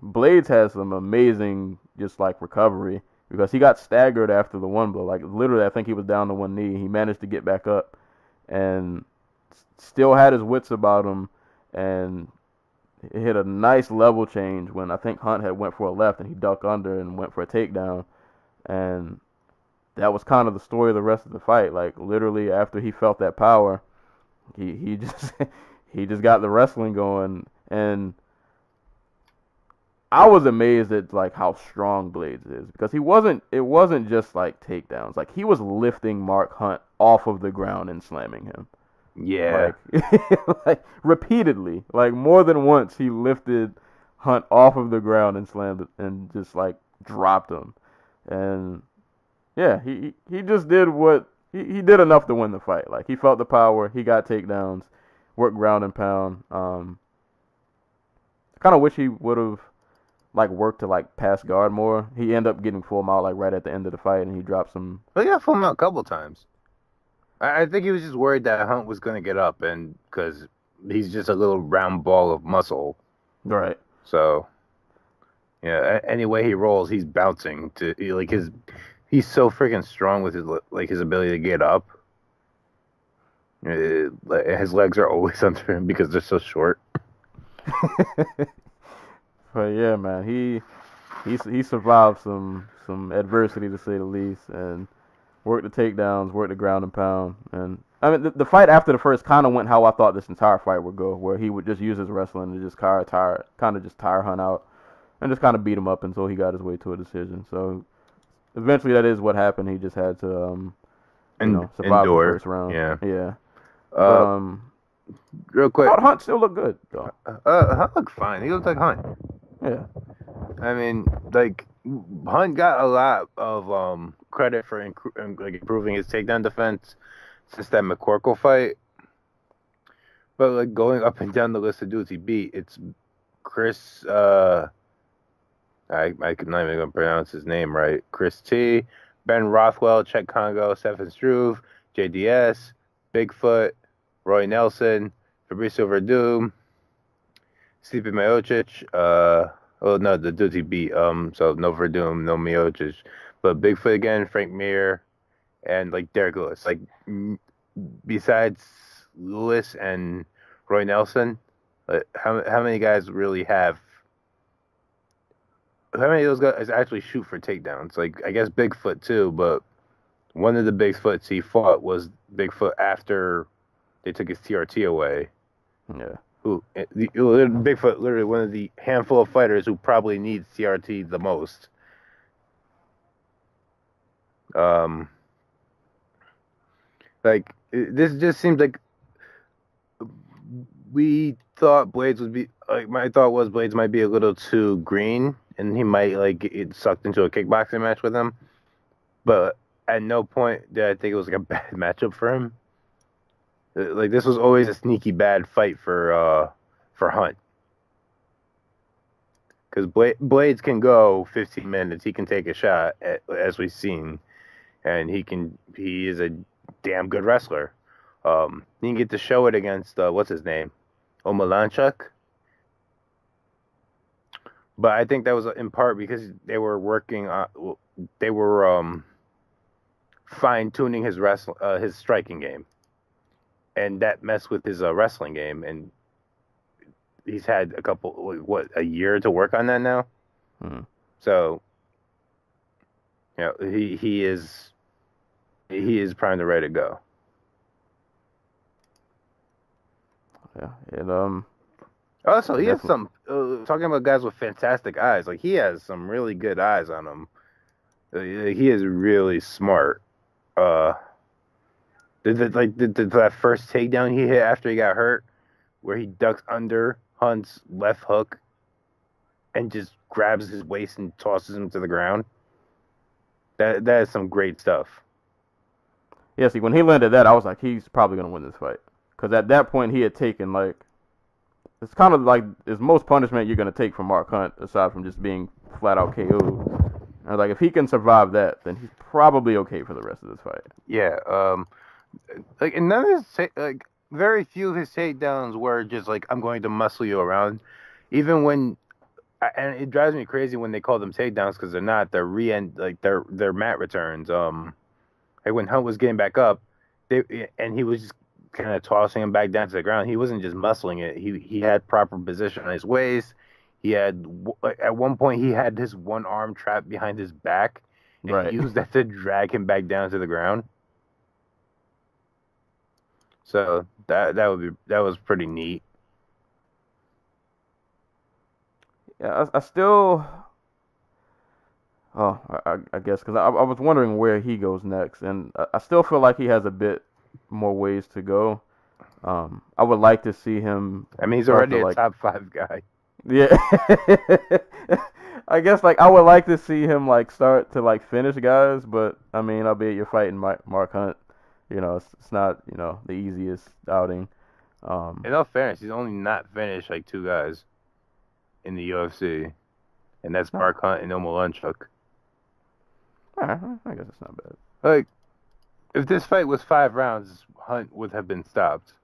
Blades has some amazing just like recovery, because he got staggered after the one blow. Like literally, I think he was down to one knee. He managed to get back up and still had his wits about him, and it hit a nice level change when I think Hunt had went for a left and he ducked under and went for a takedown. And that was kind of the story of the rest of the fight. Like literally after he felt that power, he just he just got the wrestling going. And I was amazed at like how strong Blades is, because it wasn't just like takedowns. Like he was lifting Mark Hunt off of the ground and slamming him. Yeah. Like repeatedly, like more than once, he lifted Hunt off of the ground and slammed it and just like dropped him. And yeah, he just did what he did enough to win the fight. Like he felt the power, he got takedowns, worked ground and pound. I kind of wish he would have like worked to like pass guard more. He ended up getting full mount like right at the end of the fight, and he dropped some. Well, he got full mount a couple times. I think he was just worried that Hunt was going to get up, and because he's just a little round ball of muscle. Right. So, yeah, any way he rolls, he's bouncing to like he's so freaking strong with his ability to get up. His legs are always under him because they're so short. But yeah, man, he survived some adversity, to say the least, and worked the takedowns, worked the ground and pound. And I mean, the fight after the first kind of went how I thought this entire fight would go, where he would just use his wrestling to just tire Hunt out and just kind of beat him up until he got his way to a decision. So eventually that is what happened. He just had to survive the first round. Yeah. But Real I quick, thought Hunt still looked good though. Hunt looked fine. He looked like Hunt. Yeah. I mean, like Hunt got a lot of credit for improving his takedown defense since that McCorkle fight. But like going up and down the list of dudes he beat, it's Chris. I could not even gonna pronounce his name right. Chris T, Ben Rothwell, Chet Congo, Stephen Struve, JDS, Bigfoot, Roy Nelson, Fabricio Verdum, Stipe Miocic. Oh no, the dudes he beat. So no Verdum, no Miocic, but Bigfoot again, Frank Mir, and like Derek Lewis. Like besides Lewis and Roy Nelson, how many guys really have? How many of those guys actually shoot for takedowns? Like, I guess Bigfoot too, but one of the Bigfoots he fought was Bigfoot after they took his TRT away. Yeah. Bigfoot, literally one of the handful of fighters who probably needs TRT the most. This just seems like we thought Blades would be like. My thought was Blades might be a little too green, and he might like get sucked into a kickboxing match with him. But at no point did I think it was like a bad matchup for him. Like this was always a sneaky bad fight for Hunt. Because Blades can go 15 minutes. He can take a shot, as we've seen, and he is a damn good wrestler. He can get to show it against what's his name, Omalanchuk. But I think that was in part because they were working on, they were fine tuning his striking game, and that messed with his wrestling game. And he's had a year to work on that now. Mm-hmm. So, you know, he is primed and ready to go. Yeah. And Also, he has some talking about guys with fantastic eyes. Like he has some really good eyes on him. He is really smart. Did that first takedown he hit after he got hurt, where he ducks under Hunt's left hook and just grabs his waist and tosses him to the ground. That is some great stuff. yeah, see, when he landed that, I was like, he's probably gonna win this fight, because at that point he had taken like, it's kind of like it's most punishment you're gonna take from Mark Hunt aside from just being flat out KO'd. I was like, if he can survive that, then he's probably okay for the rest of this fight. Yeah. Like and none of his very few of his takedowns were just like, I'm going to muscle you around. Even when, and it drives me crazy when they call them takedowns because they're not. They're they're mat returns. Like when Hunt was getting back up, and he was just kind of tossing him back down to the ground. He wasn't just muscling it. He had proper position on his waist. He had at one point he had his one arm trapped behind his back, and Right. he used that to drag him back down to the ground. So that was pretty neat. Yeah, I still. Oh, I guess because I was wondering where he goes next, and I still feel like he has a bit more ways to go. I would like to see him. I mean, he's start already to, a like, top 5 guy. Yeah. I guess like I would like to see him like start to like finish guys, but I mean, albeit you're fighting Mark Hunt, you know, it's not, you know, the easiest outing. In all fairness, he's only not finished like 2 guys in the UFC, and that's Mark Hunt and Omalanchuk. I guess it's not bad. Like, if this fight was 5 rounds, Hunt would have been stopped.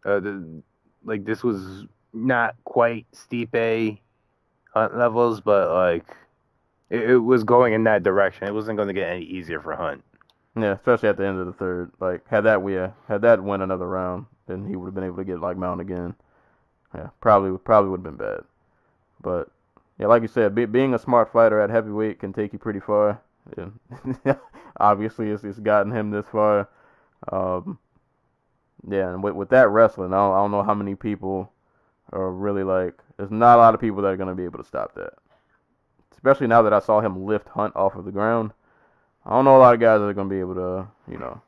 This was not quite Stipe Hunt levels, but like it was going in that direction. It wasn't going to get any easier for Hunt. Yeah, especially at the end of the third. Like had that win another round, then he would have been able to get like mount again. Yeah, probably would have been bad. But yeah, like you said, being a smart fighter at heavyweight can take you pretty far. Yeah. Obviously, it's gotten him this far. Yeah, and with that wrestling, I don't know how many people are really like. There's not a lot of people that are going to be able to stop that. Especially now that I saw him lift Hunt off of the ground. I don't know a lot of guys that are going to be able to, you know,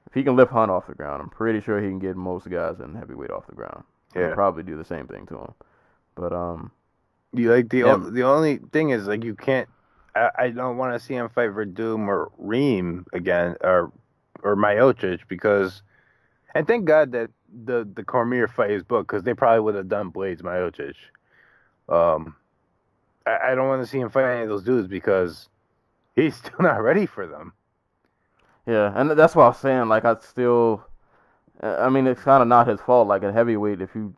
if he can lift Hunt off the ground, I'm pretty sure he can get most guys in heavyweight off the ground. Yeah. And probably do the same thing to him. But You like the Yeah. the only thing is like you can't. I don't want to see him fight Verdum or Reem again or Miocic because, and thank God that the Cormier fight is booked because they probably would have done Blades Miocic. I don't want to see him fight any of those dudes because he's still not ready for them. yeah, and that's what I was saying. Like I mean, it's kind of not his fault. Like at heavyweight, if you,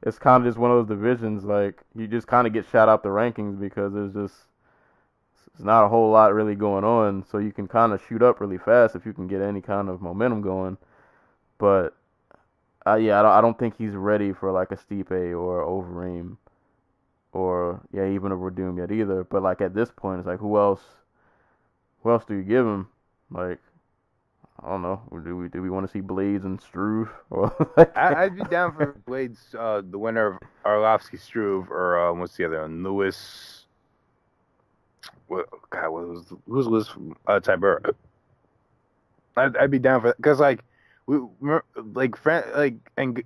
it's kind of just one of those divisions. Like you just kind of get shot out the rankings because there's not a whole lot really going on. So you can kind of shoot up really fast if you can get any kind of momentum going. But yeah, I don't think he's ready for like a Stipe or Overeem or even a Verdum yet either. But like at this point, it's like who else do you give him? Like I don't know. Do we want to see Blades and Struve or like? I'd be down for Blades, the winner of Arlovsky Struve or what's the other one? Lewis. What who's Lewis from Tiber? I'd be down for that because like and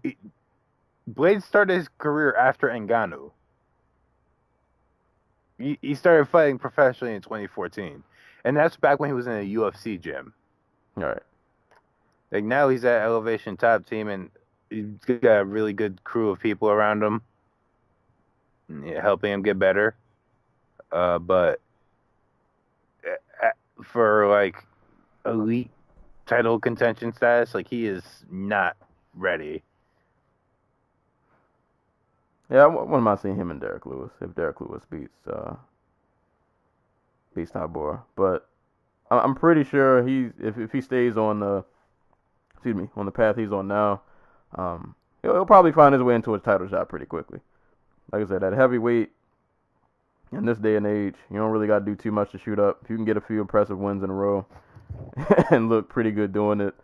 Blades started his career after Ngannou. He started fighting professionally in 2014, and that's back when he was in a UFC gym. All right. Like now he's at Elevation Top Team, and he's got a really good crew of people around him, helping him get better. But for like elite title contention status, like he is not ready. Yeah, I wouldn't mind seeing him and Derek Lewis if Derek Lewis beats Tybura. But I'm pretty sure if he stays on the path he's on now, he'll probably find his way into a title shot pretty quickly. Like I said, at heavyweight in this day and age, you don't really got to do too much to shoot up. If you can get a few impressive wins in a row and look pretty good doing it,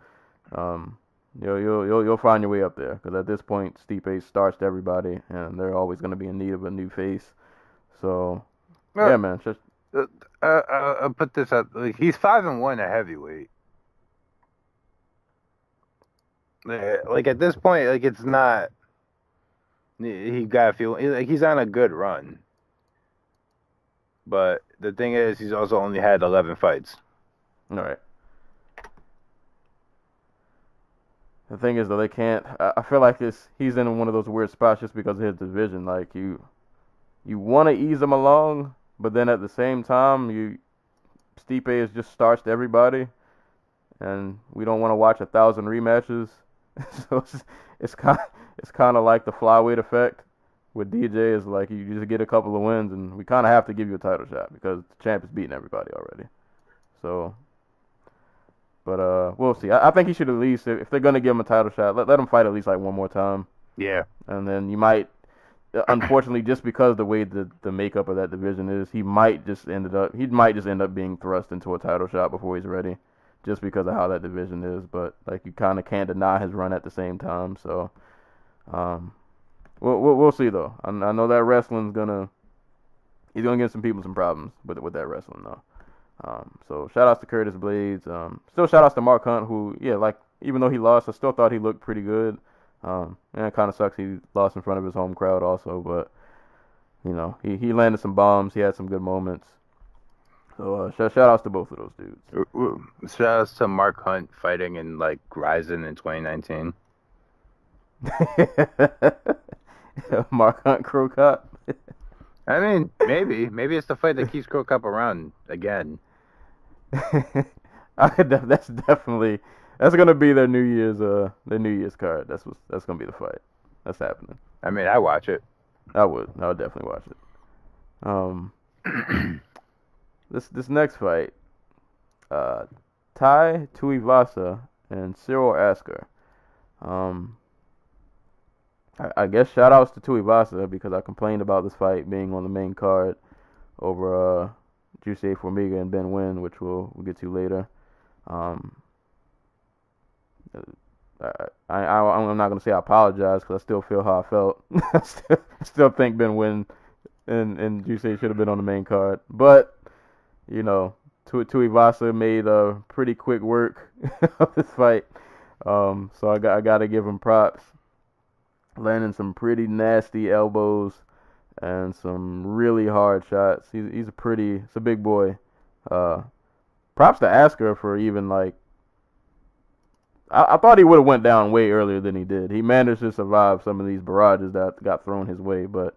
you'll find your way up there. Because at this point, Stipe starched everybody, and they're always going to be in need of a new face. So, yeah, man. Just I'll put this up. Like, he's 5-1 at heavyweight. Like at this point, like it's not. He got to feel like he's on a good run. But the thing is, he's also only had 11 fights. All right. The thing is, though, they can't. I feel like he's in one of those weird spots just because of his division. Like you want to ease him along, but then at the same time, Stipe has just starched everybody, and we don't want to watch 1,000 rematches. So it's kind of like the flyweight effect with DJ. Is like you just get a couple of wins, and we kind of have to give you a title shot because the champ is beating everybody already. So. But we'll see. I think he should at least, if they're gonna give him a title shot, let him fight at least like one more time. Yeah. And then you might, unfortunately, just because the way the makeup of that division is, he might just end up being thrust into a title shot before he's ready, just because of how that division is. But like you kind of can't deny his run at the same time. So, we'll see though. I know that he's gonna give some people some problems with that wrestling though. So shout outs to Curtis Blades. Still shout outs to Mark Hunt, who, even though he lost, I still thought he looked pretty good. And it kind of sucks he lost in front of his home crowd also, but he landed some bombs. He had some good moments. So shout outs to both of those dudes. Shout outs to Mark Hunt fighting in like Ryzen in 2019. Mark Hunt Crow Cop. I mean, maybe it's the fight that keeps Crow Cop around again. That's gonna be their New Year's card. That's gonna be the fight. That's happening. I mean, I watch it. I would definitely watch it. This next fight, Tai Tuivasa and Cyril Asker. I guess shout outs to Tuivasa because I complained about this fight being on the main card over Juicy Formiga and Ben Nguyen, which we'll get to later. I'm not gonna say I apologize because I still feel how I felt. I still think Ben Nguyen and Juicy should have been on the main card, but Tuivasa made pretty quick work of this fight. So I got to give him props. Landing some pretty nasty elbows and some really hard shots. He's it's a big boy. Props to Asker for even like. I thought he would have went down way earlier than he did. He managed to survive some of these barrages that got thrown his way, but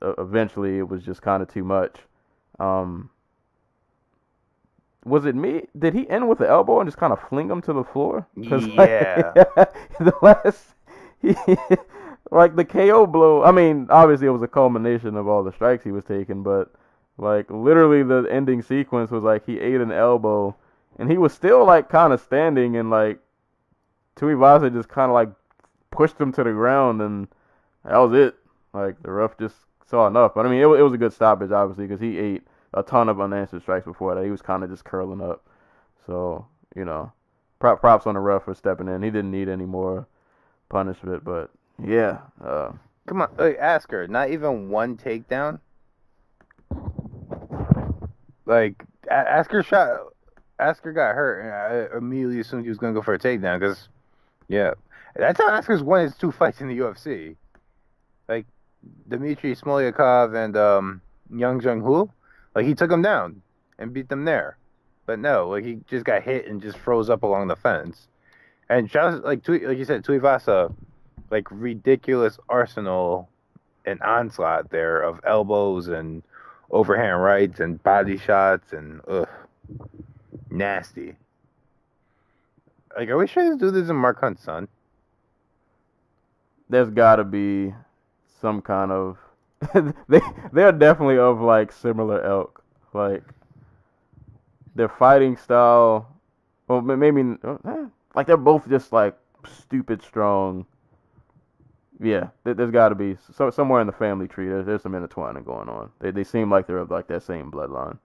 eventually it was just kind of too much. Was it me? Did he end with the elbow and just kind of fling him to the floor? Yeah. The last, he, like the KO blow. I mean, obviously it was a culmination of all the strikes he was taking, but like literally the ending sequence was like he ate an elbow, and he was still like kind of standing, and like Tuivasa just kind of like pushed him to the ground, and that was it. Like the ref just saw enough. But I mean, it was a good stoppage, obviously, because he ate a ton of unanswered strikes before that. He was kind of just curling up. So, props on the ref for stepping in. He didn't need any more punishment, but yeah. Come on, ask her. Not even one takedown? Like, Asker got hurt, and I immediately assumed he was going to go for a takedown, because, yeah. That's how Asker's won his 2 fights in the UFC. Like, Dmitry Smolyakov and Young Jung-Hoo, like, he took him down and beat them there. But no, like, he just got hit and just froze up along the fence. And like you said, Tuivasa, like, ridiculous arsenal and onslaught there of elbows and overhand rights and body shots and, nasty. Like, are we sure this dude isn't Mark Hunt's son? There's got to be some kind of... they're definitely of, like, similar ilk. Like, their fighting style... Well, maybe... Like, they're both just, like, stupid strong. Yeah, there's got to be... somewhere in the family tree, there's some intertwining going on. They seem like they're of, like, that same bloodline.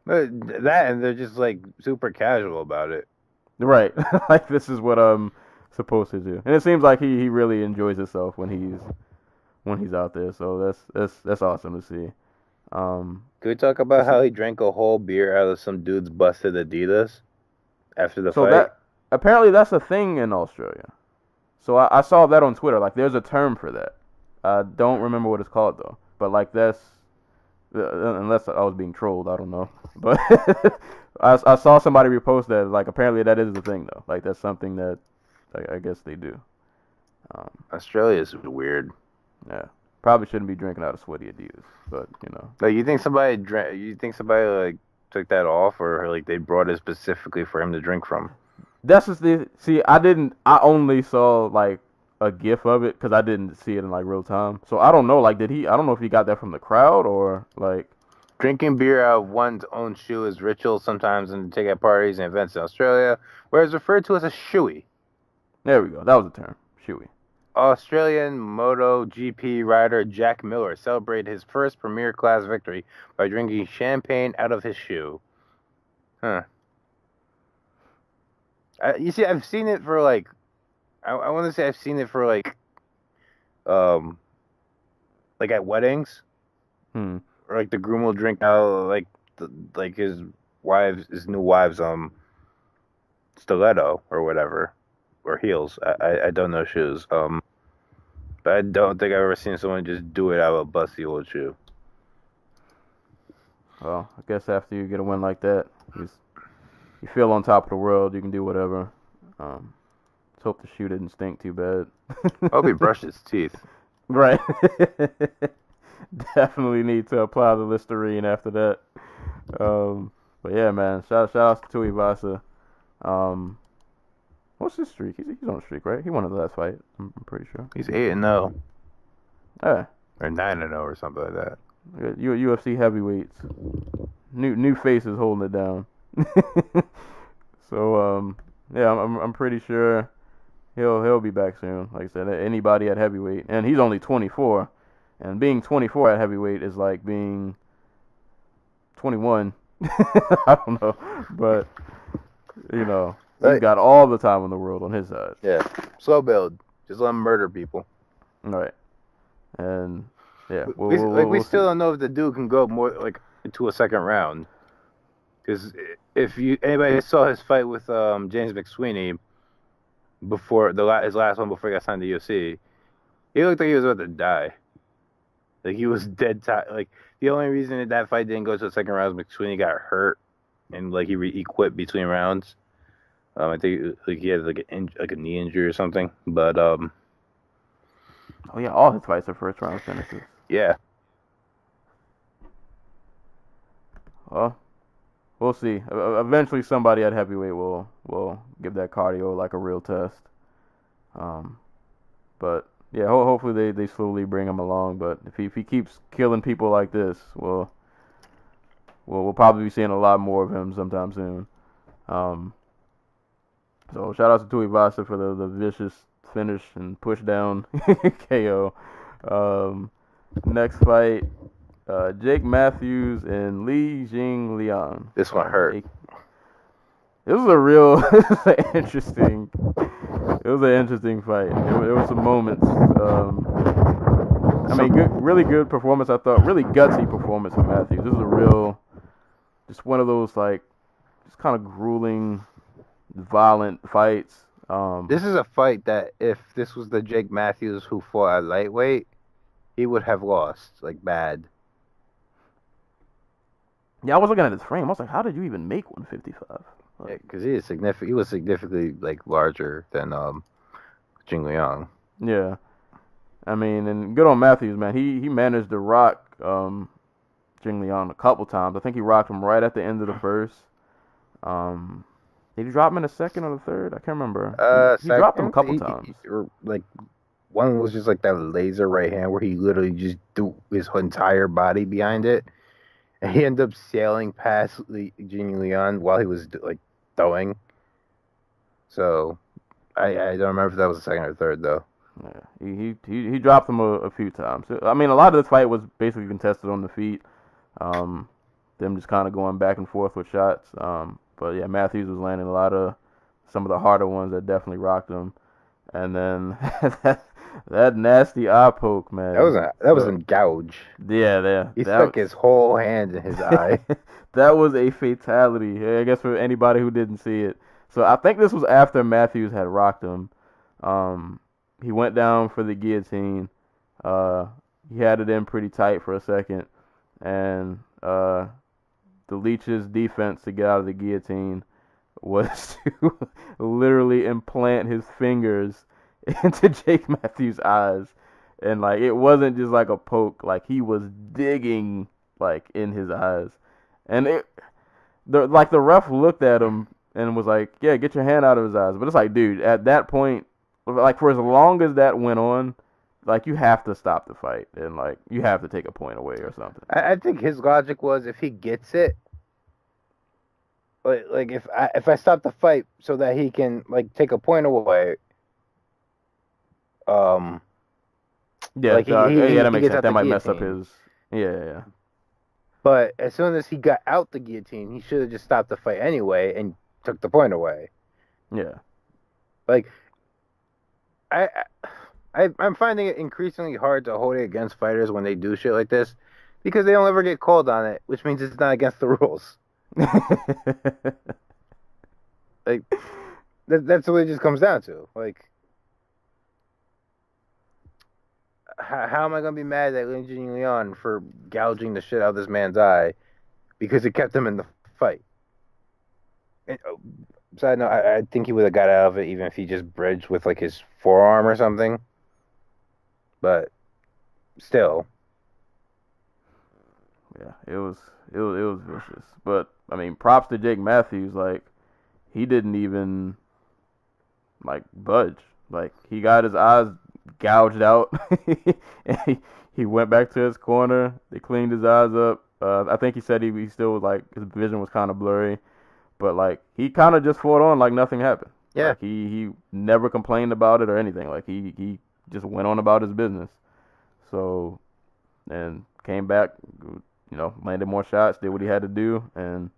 That, and they're just, like, super casual about it. Right. Like, this is what I'm supposed to do. And it seems like he really enjoys himself when he's out there. So that's awesome to see. Can we talk about how he drank a whole beer out of some dude's busted Adidas after the fight? So apparently that's a thing in Australia. So I saw that on Twitter. Like, there's a term for that. I don't remember what it's called though. But like that's unless I was being trolled, I don't know. But I saw somebody repost that. Like, apparently that is the thing though. Like, that's something that I guess they do. Australia's weird. Yeah, probably shouldn't be drinking out of sweaty Adidas, but Like, you think somebody like took that off, or like they brought it specifically for him to drink from? That's just see. I only saw like a GIF of it because I didn't see it in like real time. So I don't know. Like, I don't know if he got that from the crowd or like. Drinking beer out of one's own shoe is ritual sometimes in take-out parties and events in Australia, where it's referred to as a shoey. There we go. That was the term. Shoey. Australian MotoGP rider Jack Miller celebrated his first Premier Class victory by drinking champagne out of his shoe. Huh. You see, I've seen it for like... I want to say I've seen it for like at weddings. Or like the groom will drink out like his new wife's stiletto or whatever. Or heels. I don't know shoes. But I don't think I've ever seen someone just do it out of a busty old shoe. Well, I guess after you get a win like that, you feel on top of the world. You can do whatever. Let's hope the shoe didn't stink too bad. I hope he brushed his teeth. Right. Definitely need to apply the Listerine after that. But yeah, man. Shout out to Tuivasa. What's his streak? He's on a streak, right? He won the last fight. I'm pretty sure. He's 8-0. Yeah. Or 9-0 or something like that. UFC heavyweights. New faces holding it down. So yeah, I'm pretty sure he'll be back soon. Like I said, anybody at heavyweight, and he's only 24, and being 24 at heavyweight is like being 21. I don't know, but he's got all the time in the world on his side. Yeah, slow build. Just let him murder people. All right, and yeah, we still don't know if the dude can go more like into a second round. Because if anybody saw his fight with James McSweeney before his last one before he got signed to UFC, he looked like he was about to die. Like he was dead tired. Like the only reason that fight didn't go to the second round was McSweeney got hurt and like he quit between rounds. I think like he had like a knee injury or something. But Oh yeah, all his fights are first round finishes. yeah. Well, we'll see. Eventually, somebody at heavyweight will give that cardio like a real test. But yeah, hopefully they slowly bring him along. But if he keeps killing people like this, we'll probably be seeing a lot more of him sometime soon. So shout out to Tuivasa for the vicious finish and push down KO. Next fight, Jake Matthews and Li Jingliang. This one hurt. It was a real interesting. It was an interesting fight. There were some moments. I mean, really good performance. I thought really gutsy performance from Matthews. This was just one of those like, just kind of grueling, violent fights. This is a fight that if this was the Jake Matthews who fought at lightweight, he would have lost like bad. Yeah, I was looking at his frame. I was like, how did you even make 155? Because he is significant. He was significantly like larger than Jing Liang. Yeah, I mean, and good on Matthews, man. He managed to rock Jing Liang a couple times. I think he rocked him right at the end of the first. Did he drop him in the second or the third? I can't remember. He dropped him a couple times. Like one was just like that laser right hand where he literally just threw his entire body behind it, and he ended up sailing past Jing Liang while he was like throwing. So I don't remember if that was the second or third though. Yeah, he dropped him a few times. I mean, a lot of this fight was basically contested on the feet. Them just kind of going back and forth with shots. But yeah, Matthews was landing some of the harder ones that definitely rocked him. And then that nasty eye poke, man. That was a gouge. Yeah. He stuck his whole hand in his eye. That was a fatality. I guess for anybody who didn't see it. So I think this was after Matthews had rocked him. He went down for the guillotine. He had it in pretty tight for a second, and the Leech's defense to get out of the guillotine was to literally implant his fingers into Jake Matthews' eyes. And like it wasn't just like a poke, like he was digging like in his eyes. And the ref looked at him and was like, "Yeah, get your hand out of his eyes." But it's like, dude, at that point, like for as long as that went on, like you have to stop the fight and like you have to take a point away or something. I think his logic was if he gets it, like if I stop the fight so that he can like take a point away. Yeah, like that makes sense. That might mess up his. Yeah. But as soon as he got out the guillotine, he should have just stopped the fight anyway and took the point away. Yeah. Like, I'm finding it increasingly hard to hold it against fighters when they do shit like this because they don't ever get called on it, which means it's not against the rules. Like, that's what it just comes down to. Like, how am I going to be mad at Lin Jin Leon for gouging the shit out of this man's eye because it kept him in the fight? And, side note, I think he would have got out of it even if he just bridged with like his forearm or something. But still, yeah, it was vicious. But I mean, props to Jake Matthews. Like he didn't even like budge. Like he got his eyes gouged out. And he went back to his corner. They cleaned his eyes up. I think he said he still was like his vision was kind of blurry, but like he kind of just fought on like nothing happened. Yeah, like, he never complained about it or anything. Like he just went on about his business. So and came back, landed more shots, did what he had to do, and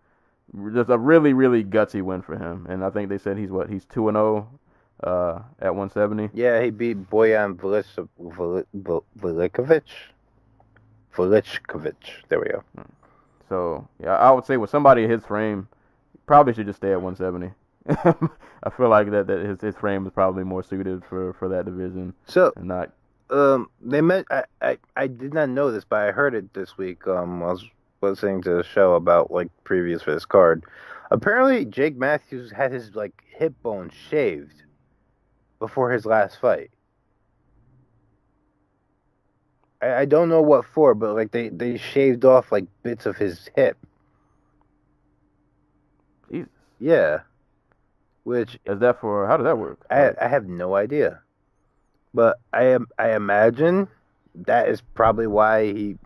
just a really really gutsy win for him. And I think they said he's 2-0. At 170. Yeah, he beat Bojan Veličković. There we go. So yeah, I would say with somebody in his frame, probably should just stay at 170. I feel like that his frame is probably more suited for that division. So, and not. they meant I did not know this, but I heard it this week. I was listening to a show about like previews for this card. Apparently, Jake Matthews had his like hip bone shaved before his last fight. I don't know what for, but like they shaved off like bits of his hip. Jesus. Yeah, which Is that for? How does that work? I have no idea, but I imagine that is probably why he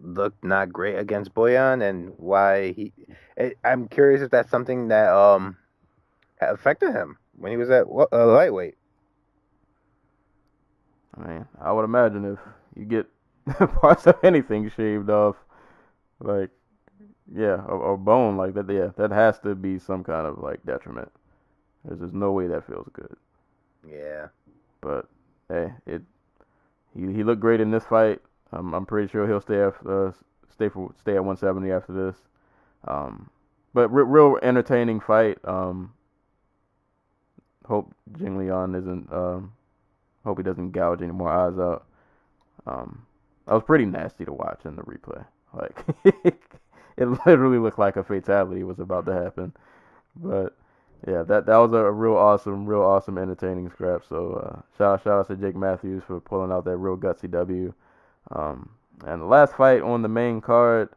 looked not great against Boyan, and why I'm curious if that's something that affected him when he was at lightweight. I mean, I would imagine if you get parts of anything shaved off, like, yeah, or bone like that, yeah, that has to be some kind of like detriment. There's just no way that feels good. Yeah. But hey, he looked great in this fight. I'm pretty sure he'll stay at 170 after this. But real entertaining fight. Hope Jing Liang isn't. Hope he doesn't gouge any more eyes out. That was pretty nasty to watch in the replay. Like it literally looked like a fatality was about to happen. But yeah, that was a real awesome, entertaining scrap. So shout out to Jake Matthews for pulling out that real gutsy W. And the last fight on the main card,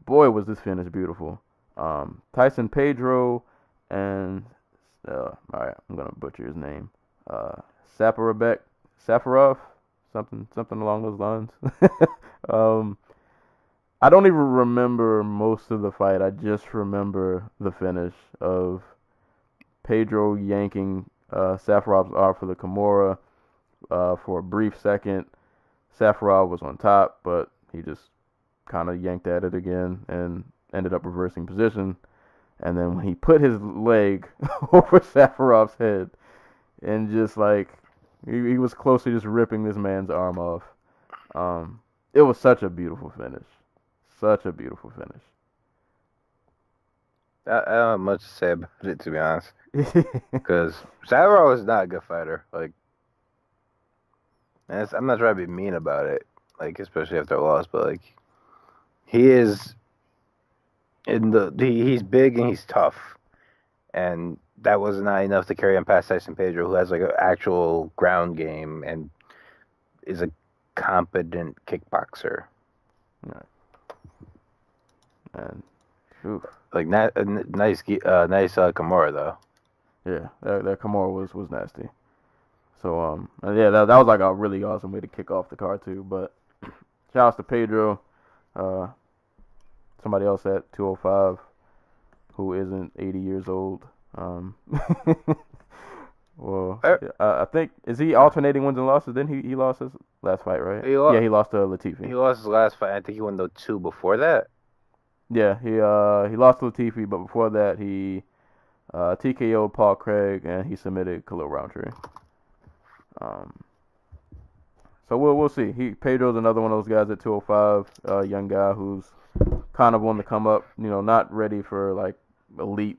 boy, was this finish beautiful. Tyson Pedro and all right, I'm gonna butcher his name. Safarov, something along those lines. I don't even remember most of the fight. I just remember the finish of Pedro yanking Safarov's arm for the Kimura for a brief second. Safarov was on top, but he just kind of yanked at it again and ended up reversing position. And then when he put his leg over Safarov's head and just like he was close to just ripping this man's arm off. It was such a beautiful finish. Such a beautiful finish. I don't have much to say about it, to be honest. Because Safarov is not a good fighter. Like, and I'm not trying to be mean about it, like especially after a loss, but like he is he's big and he's tough, and that was not enough to carry him past Tyson Pedro, who has like an actual ground game and is a competent kickboxer. Right. And oof. Like nice Kimura though. Yeah, that Kimura was nasty. So yeah, that was like a really awesome way to kick off the card too. But shout outs to Pedro, somebody else at 205 who isn't 80 years old. Well, I think is he alternating wins and losses? Then he lost his last fight, right? He lost to Latifi. He lost his last fight. I think he won the two before that. Yeah, he lost to Latifi, but before that he TKO'd Paul Craig and he submitted Khalil Roundtree. So we'll see. Pedro's another one of those guys at 205, young guy who's kind of on the come up. You know, not ready for like elite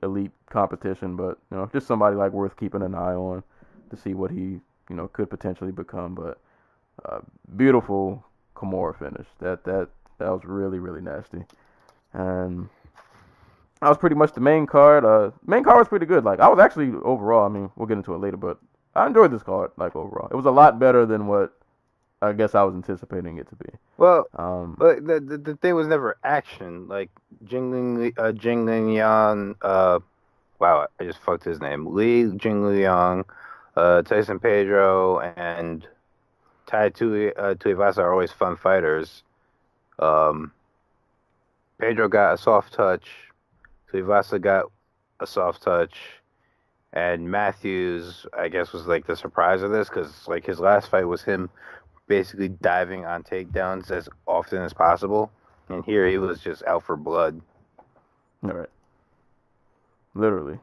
competition, but you know, just somebody like worth keeping an eye on to see what he could potentially become. But beautiful Kimura finish. That was really nasty. And that was pretty much the main card. Main card was pretty good. Like I was actually overall. I mean, we'll get into it later, but I enjoyed this card. Like overall, it was a lot better than what I guess I was anticipating it to be. Well, but the thing was never action. Like Jingling Yang. Wow, I just fucked his name. Jingliang, Tyson Pedro, and Tai Tuivasa are always fun fighters. Pedro got a soft touch. Tuivasa got a soft touch. And Matthews, I guess, was like the surprise of this because like his last fight was him basically diving on takedowns as often as possible. And here he was just out for blood. All right. Literally.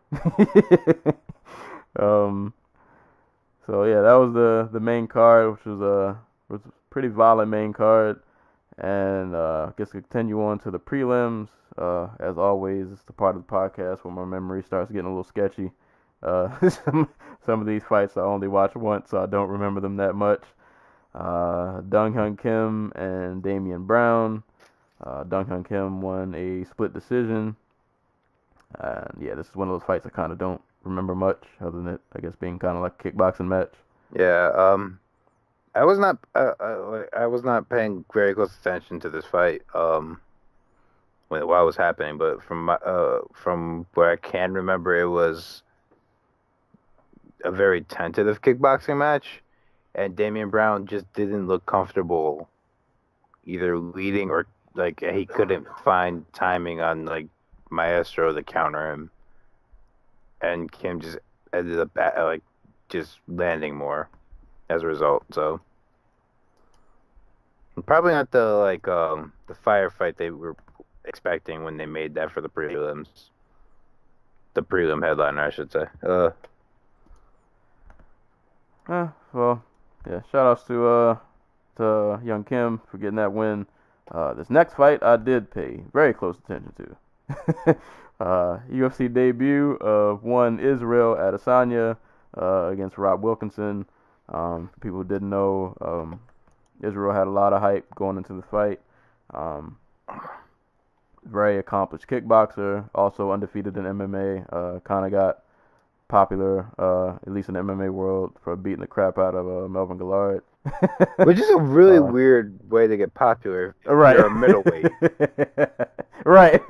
So yeah, that was the main card, which was a pretty violent main card. And I guess continue on to the prelims. As always, it's the part of the podcast where my memory starts getting a little sketchy. Some of these fights I only watched once, so I don't remember them that much. Dong Hyun Kim and Damian Brown. Dong Hyun Kim won a split decision. And yeah, this is one of those fights I kind of don't remember much, other than it, I guess, being kind of like a kickboxing match. Yeah. I was not. I was not paying very close attention to this fight. While it was happening, but from what I can remember, it was a very tentative kickboxing match, and Damian Brown just didn't look comfortable either leading or like he couldn't find timing on like Maestro to counter him, and Kim just ended up like just landing more as a result. So probably not the firefight they were expecting when they made that for the prelims. The prelim headliner, I should say. Well, yeah, shout outs to Young Kim for getting that win. This next fight I did pay very close attention to. UFC debut of one Israel Adesanya against Rob Wilkinson. People who didn't know, Israel had a lot of hype going into the fight. Very accomplished kickboxer, also undefeated in MMA. Kind of got popular, at least in the MMA world, for beating the crap out of Melvin Gillard. Which is a really weird way to get popular if Right. you're a middleweight. Right.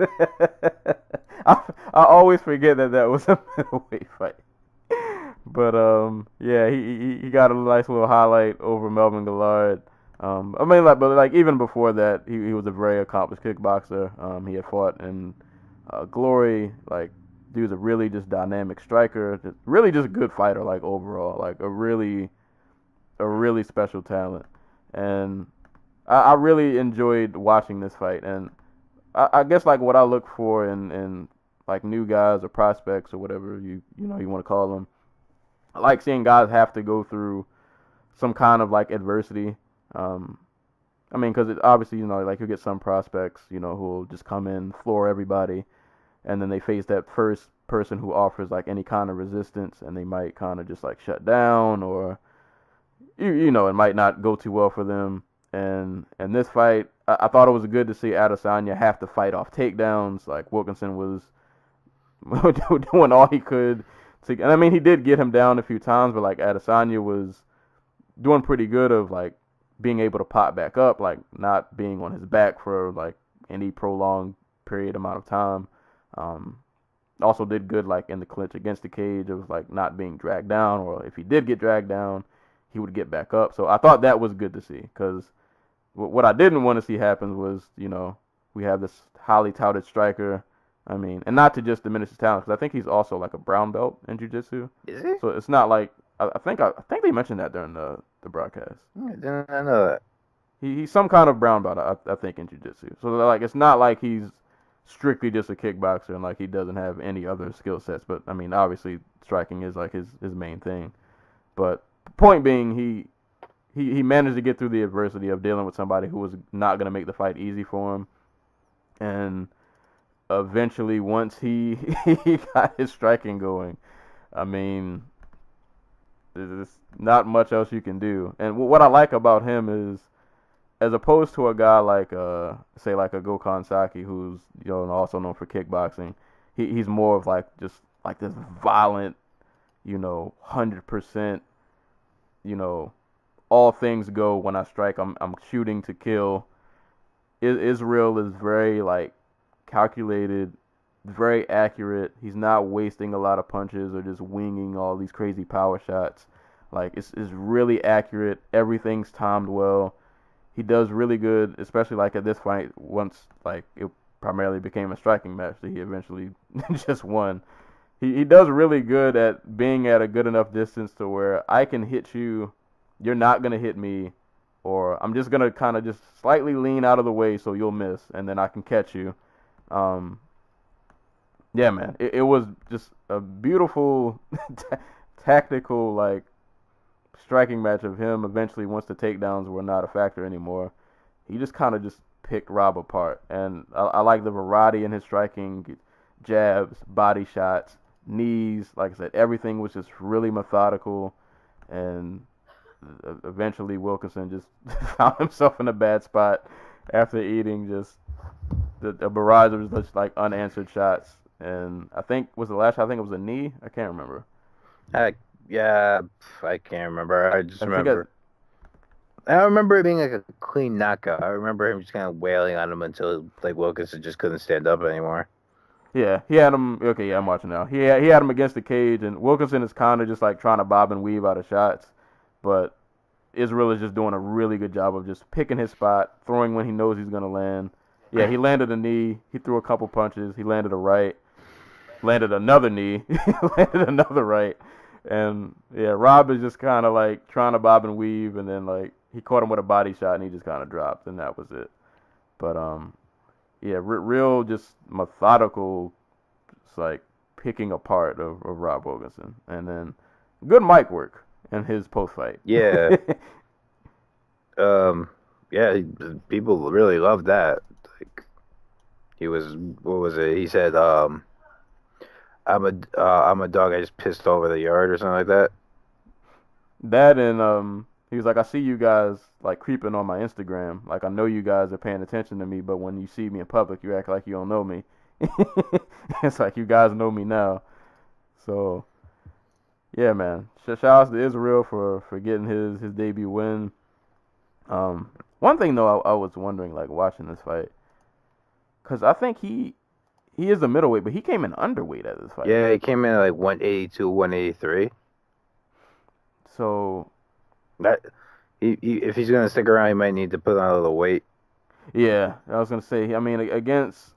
I always forget that was a middleweight fight. But yeah, he got a nice little highlight over Melvin Gillard. I mean, but even before that, he was a very accomplished kickboxer. He had fought in Glory. Like, dude's a really just dynamic striker. Really just a good fighter, like, overall. Like, a really special talent. And I really enjoyed watching this fight. And I guess, like, what I look for in like, new guys or prospects or whatever you want to call them, I like seeing guys have to go through some kind of, like, adversity. I mean, because obviously, like, you get some prospects, who will just come in, floor everybody, and then they face that first person who offers, like, any kind of resistance, and they might kind of just, like, shut down, or, it might not go too well for them. And this fight, I thought it was good to see Adesanya have to fight off takedowns. Like, Wilkinson was doing all he could and I mean, he did get him down a few times, but, like, Adesanya was doing pretty good of, like, being able to pop back up, like, not being on his back for, like, any prolonged period amount of time. Also did good, like, in the clinch against the cage of, like, not being dragged down, or if he did get dragged down, he would get back up. So I thought that was good to see, because what I didn't want to see happen was, we have this highly touted striker. I mean, and not to just diminish his talent, because I think he's also, like, a brown belt in jiu-jitsu. Is he? So it's not like, I think they mentioned that during the broadcast. Didn't I know that? He's some kind of brown belt, I think, in jiu-jitsu. So, like, it's not like he's strictly just a kickboxer and, like, he doesn't have any other skill sets. But, I mean, obviously, striking is, like, his main thing. But point being, he managed to get through the adversity of dealing with somebody who was not going to make the fight easy for him. And eventually, once he got his striking going, I mean, there's not much else you can do. And what I like about him is, as opposed to a guy like, say, like a Gokhan Saki, who's, also known for kickboxing, he's more of, like, just, like, this violent, 100%, all things go when I strike. I'm shooting to kill. Israel is very, like, calculated, very accurate. He's not wasting a lot of punches or just winging all these crazy power shots. Like, it's really accurate. Everything's timed well. He does really good, especially, like, at this fight, once, like, it primarily became a striking match that he eventually just won. He does really good at being at a good enough distance to where I can hit you, you're not going to hit me, or I'm just going to kind of just slightly lean out of the way so you'll miss, and then I can catch you. Yeah, man, it was just a beautiful tactical, like, striking match of him eventually, once the takedowns were not a factor anymore, he just kind of just picked Rob apart. And I like the variety in his striking, jabs, body shots, knees. Like I said, everything was just really methodical. And eventually Wilkinson just found himself in a bad spot after eating just a barrage of just like unanswered shots. And I think was the last shot, I think it was a knee. I can't remember. Yeah, I can't remember. I just I remember. I don't remember it being like a clean knockout. I remember him just kind of wailing on him until like Wilkinson just couldn't stand up anymore. Yeah, he had him. Okay, yeah, I'm watching now. He had him against the cage, and Wilkinson is kind of just like trying to bob and weave out of shots, but Israel is just doing a really good job of just picking his spot, throwing when he knows he's gonna land. Yeah, he landed a knee. He threw a couple punches. He landed a right. Landed another knee. Landed another right. And yeah, Rob is just kind of like trying to bob and weave, and then like he caught him with a body shot, and he just kind of dropped, and that was it. But yeah, real just methodical, just like picking apart of Rob Wilkinson, and then good mic work in his post fight. Yeah. Yeah, people really loved that. Like, he was, what was it? He said, I'm a dog. I just pissed over the yard or something like that. That and he was like, I see you guys like creeping on my Instagram. Like I know you guys are paying attention to me, but when you see me in public, you act like you don't know me. It's like you guys know me now. So yeah, man. Shout out to Israel for getting his debut win. One thing though, I was wondering like watching this fight, cause I think he is a middleweight, but he came in underweight at this fight. Yeah, he came in at like 182, 183. So that if he's gonna stick around, he might need to put on a little weight. Yeah, I was gonna say. I mean, against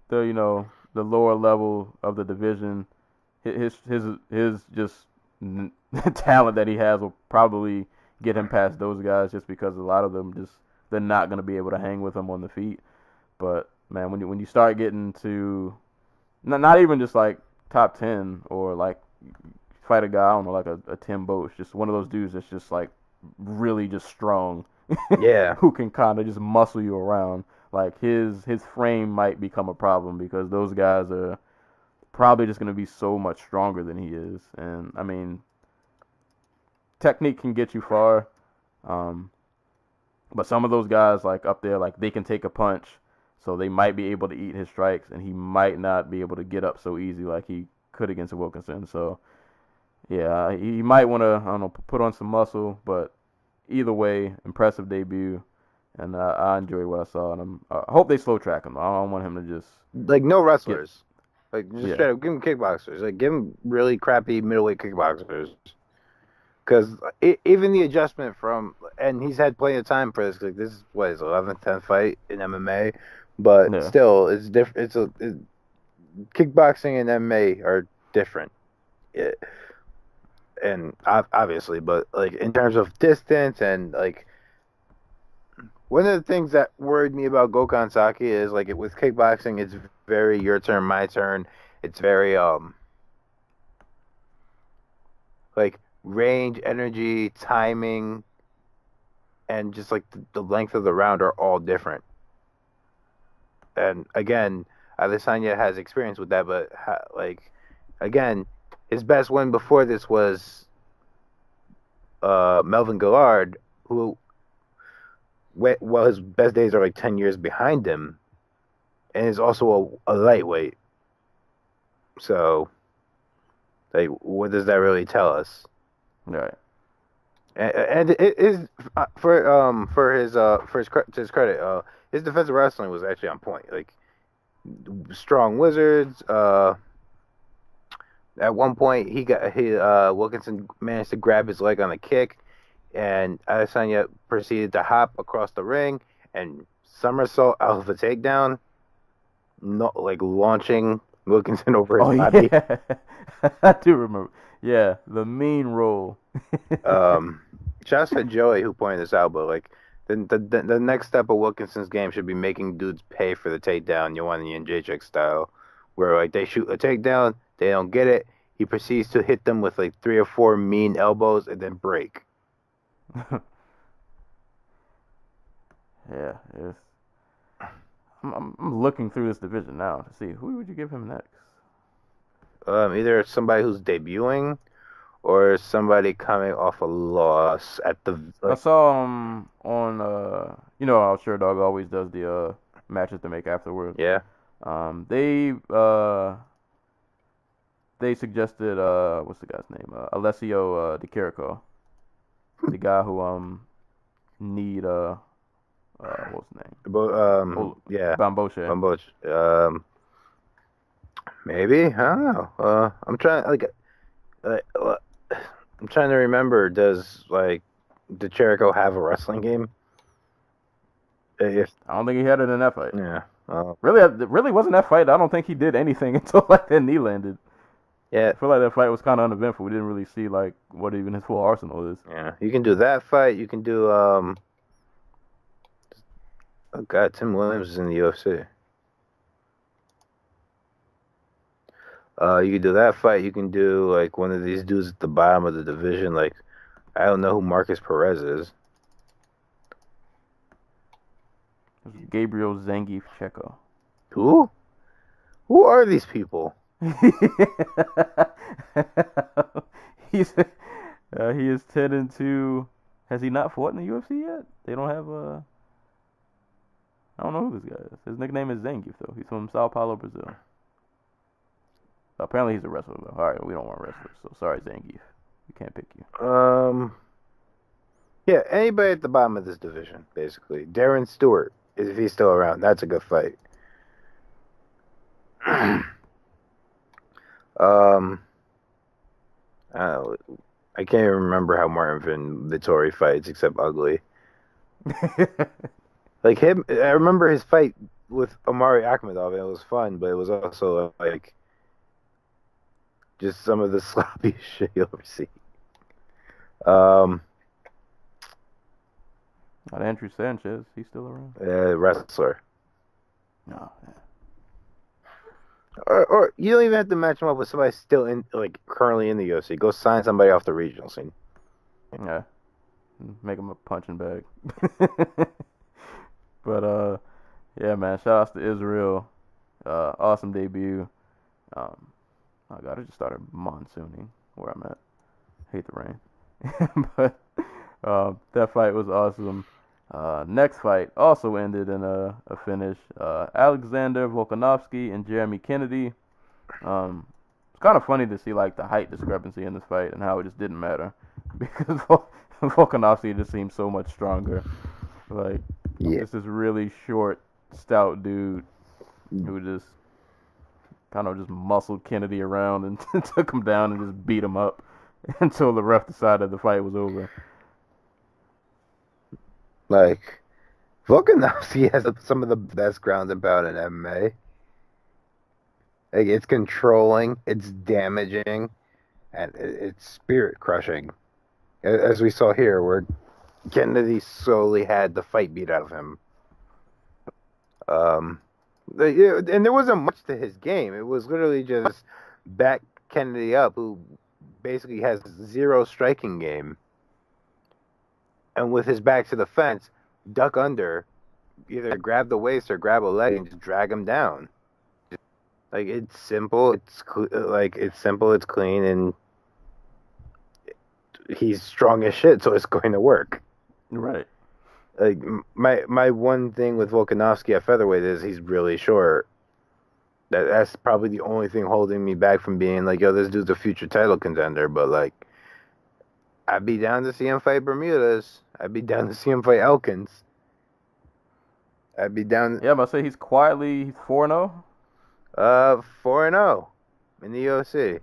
the the lower level of the division, his just talent that he has will probably get him past those guys, just because a lot of them they're not gonna be able to hang with him on the feet. But man, when you start getting to not even just like top 10 or like fight a guy, I don't know, like a Tim Boach, just one of those dudes that's just like really just strong. Yeah. Who can kind of just muscle you around. Like his frame might become a problem because those guys are probably just going to be so much stronger than he is. And I mean, technique can get you far, but some of those guys like up there, like they can take a punch, so they might be able to eat his strikes, and he might not be able to get up so easy like he could against Wilkinson. So yeah, he might want to, I don't know, put on some muscle, but either way, impressive debut, and I enjoyed what I saw, and I hope they slow track him. I don't want him to just like no wrestlers, like just straight up give him kickboxers, like give him really crappy middleweight kickboxers, because even the adjustment from, and he's had plenty of time for this. Like this is what his 11th, 10th fight in MMA, but still, it's different. Kickboxing and MMA are different. And obviously, but like in terms of distance and like, one of the things that worried me about Gokhan Saki is like with kickboxing, it's very your turn, my turn. It's very like range, energy, timing, and just like the length of the round are all different. And again, Adesanya has experience with that, but like again, his best win before this was Melvin Gillard, who, well, his best days are like 10 years behind him, and is also a lightweight. So, like, what does that really tell us? Right. And it is for his credit, his defensive wrestling was actually on point. Like, strong wizards. At one point, Wilkinson managed to grab his leg on a kick, and Adesanya proceeded to hop across the ring and somersault out of a takedown, like launching Wilkinson over his body. Yeah. I do remember. Yeah, the mean roll. Shouts to Joey who pointed this out, but like the next step of Wilkinson's game should be making dudes pay for the takedown, Joanna Jędrzejczyk style, where like they shoot a takedown, they don't get it, he proceeds to hit them with like 3 or 4 mean elbows and then break. Yeah, it's, I'm looking through this division now to see who would you give him next. Either somebody who's debuting or somebody coming off a loss at the I saw him on you know how Sure Dog always does the matches to make afterwards. yeah. They suggested what's the guy's name? Alessio Di Chirico, the guy who need what's his name? Yeah. Bamboche. Bamboche. Maybe, I don't know. I'm trying to remember. Does did Jericho have a wrestling game? If I don't think he had it in that fight. yeah, Really, it really wasn't that fight. I don't think he did anything until like that knee landed. yeah, I feel like that fight was kind of uneventful. We didn't really see like what even his full arsenal is. yeah. You can do that fight. You can do oh God, Tim Williams is in the UFC. You can do that fight. You can do like one of these dudes at the bottom of the division. Like I don't know who Marcus Perez is. Gabriel Zangief Checo. Who? Who are these people? He is 10-2. Has he not fought in the UFC yet? They don't have I don't know who this guy is. His nickname is Zangief though. He's from Sao Paulo, Brazil. Apparently he's a wrestler though. All right, we don't want wrestlers, so sorry Zangief. We can't pick you. Yeah, anybody at the bottom of this division, basically. Darren Stewart, if he's still around, that's a good fight. I can't even remember how Martin Vittori fights except ugly. Like him, I remember his fight with Omari Akhmedov, and it was fun, but it was also like just some of the sloppy shit you'll ever see. Not Andrew Sanchez. He's still around. Wrestler. No. Or you don't even have to match him up with somebody still in, like, currently in the UFC. Go sign somebody off the regional scene. Yeah. Make him a punching bag. But yeah, man. Shout outs to Israel. Awesome debut. Oh God, I just started monsooning where I'm at. Hate the rain. But that fight was awesome. Next fight also ended in a finish. Alexander Volkanovski and Jeremy Kennedy. It's kind of funny to see like the height discrepancy in this fight and how it just didn't matter because Volkanovski just seemed so much stronger. Like this is really short, stout dude who just kind of just muscled Kennedy around and took him down and just beat him up until the ref decided the fight was over. Like, Volkanovski has some of the best ground and pound in MMA. Like, it's controlling, it's damaging, and it's spirit crushing. As we saw here, where Kennedy slowly had the fight beat out of him. And there wasn't much to his game. It was literally just back Kennedy up, who basically has zero striking game. And with his back to the fence, duck under, either grab the waist or grab a leg and just drag him down. Like, it's simple, it's clean, and he's strong as shit, so it's going to work. Right. Like, my one thing with Volkanovski at featherweight is he's really short. That's probably the only thing holding me back from being like, yo, this dude's a future title contender, but like, I'd be down to see him fight Bermudez. I'd be down to see him fight Elkins. I'd be down. Yeah, but I say he's 4-0. 4-0 in the UFC.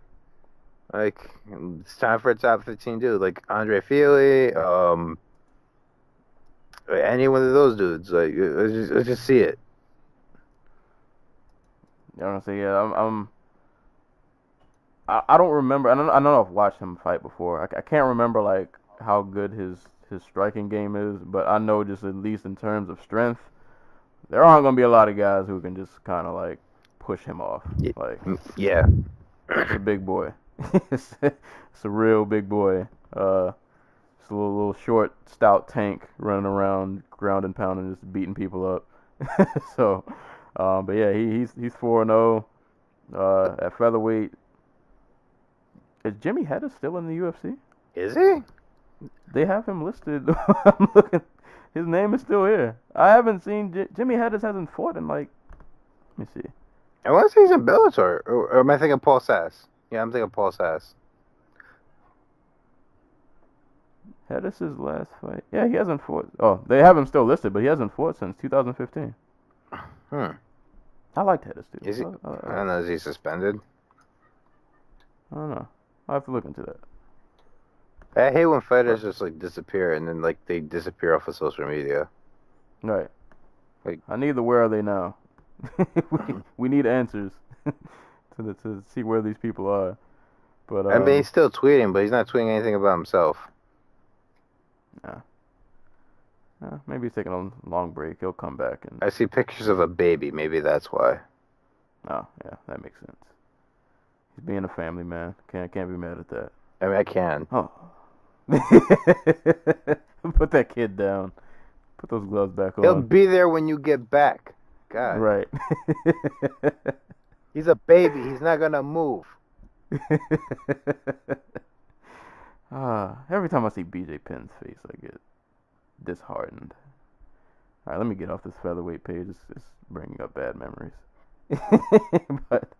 Like, it's time for a top 15 dude, like Andre Fili, any one of those dudes. Like, let's just see it. You know what I'm saying? Yeah, I don't remember. I don't know if I've watched him fight before. I can't remember like how good his striking game is, but I know just at least in terms of strength, there aren't gonna be a lot of guys who can just kind of like push him off. Like, yeah, it's a big boy. It's a real big boy. Just a little short, stout tank running around, ground and pounding, just beating people up. So, but yeah, he's 4-0 at featherweight. Is Jimmy Hedges still in the UFC? Is he? They have him listed. I'm looking. His name is still here. I haven't seen Jimmy Hedges hasn't fought in like. Let me see. I want to say he's in Bellator. Or am I thinking Paul Sass? Yeah, I'm thinking Paul Sass. Hedges' last fight. Yeah, he hasn't fought. Oh, they have him still listed, but he hasn't fought since 2015. I liked Hedges too. Is he? I don't know. Is he suspended? I don't know. I'll have to look into that. I hate when fighters just like disappear and then like they disappear off of social media. Right. Like, I need the where are they now? we need answers to see where these people are. But I mean, he's still tweeting, but he's not tweeting anything about himself. Yeah. Maybe he's taking a long break. He'll come back and. I see pictures of a baby. Maybe that's why. Oh, yeah, that makes sense. He's being a family man. Can't be mad at that. I mean, I can. Oh. Put that kid down. Put those gloves back on. He'll be there when you get back. God. Right. He's a baby. He's not gonna move. Every time I see BJ Penn's face, I get disheartened. All right, let me get off this featherweight page. It's bringing up bad memories. But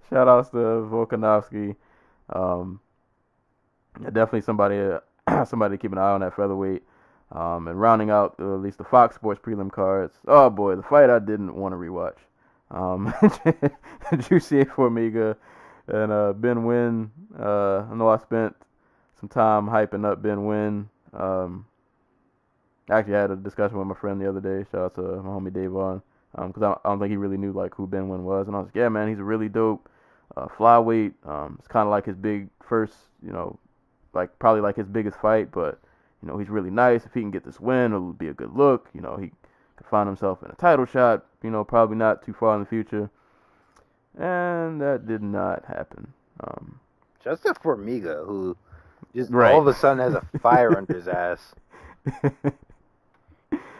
shout outs to Volkanovski. Definitely somebody to keep an eye on at featherweight. And rounding out at least the Fox Sports prelim cards. Oh boy, the fight I didn't want to rewatch. Juicy Formiga and Ben Nguyen. I know I spent some time hyping up Ben Nguyen. Actually, I had a discussion with my friend the other day. Shout out to my homie Davon. Because I don't think he really knew like who Ben Nguyen was. And I was like, yeah, man, he's a really dope flyweight. It's kind of like his big first, like probably like his biggest fight. But, he's really nice. If he can get this win, it'll be a good look. He could find himself in a title shot, probably not too far in the future. And that did not happen. Just a Formiga who just Right. all of a sudden has a fire under his ass.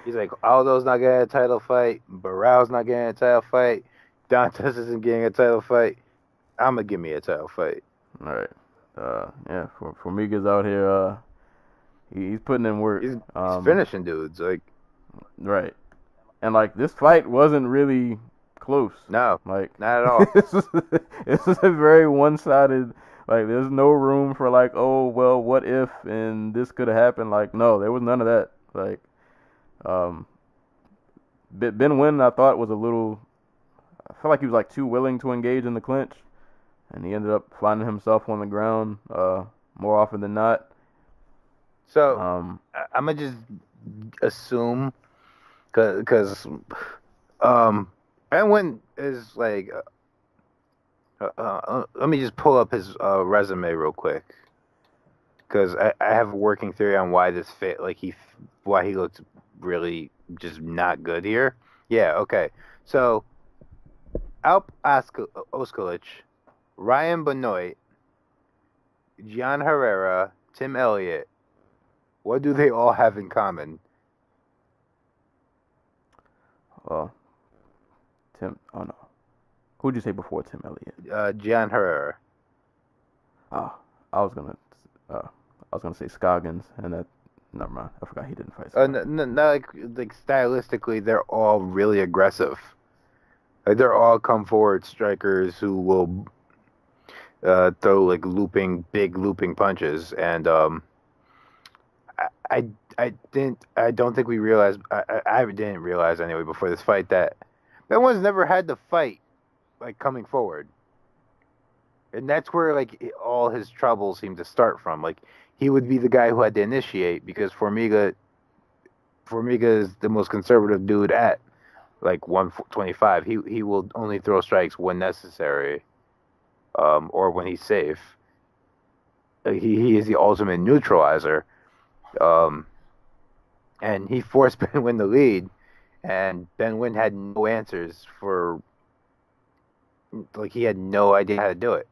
He's like, Aldo's not getting a title fight. Barrow's not getting a title fight. Dantas isn't getting a title fight. I'm going to give me a title fight. All right. Yeah, Formiga's out here. He's putting in work. He's finishing dudes. Like, right. And, like, this fight wasn't really close. No, like not at all. This is a very one-sided. Like, there's no room for, like, oh, well, what if, and this could have happened. Like, no, there was none of that. Like, Ben Nguyen, I thought, was a little. I felt like he was like too willing to engage in the clinch, and he ended up finding himself on the ground more often than not. So I'm gonna just assume, because Ben Nguyen is like. Let me just pull up his resume real quick, because I have a working theory on why this fit. Like why he looked really just not good here. Yeah, okay. So Alp Oskalic, Ryan Benoit, Gian Herrera, Tim Elliott. What do they all have in common? Tim. Oh no. Who'd you say before Tim Elliott? Gian Herrera. I was gonna say Scoggins, and that. Never mind. I forgot he didn't fight. Like stylistically, they're all really aggressive. Like they're all come forward strikers who will throw like big looping punches, and I don't think we realized. I didn't realize anyway before this fight that Ben Nguyen's never had to fight like coming forward, and that's where like all his troubles seem to start from. Like he would be the guy who had to initiate because Formiga is the most conservative dude at like 125. He will only throw strikes when necessary, or when he's safe. He is the ultimate neutralizer, and he forced Ben Nguyen to lead, and Ben Nguyen had no answers for. Like he had no idea how to do it.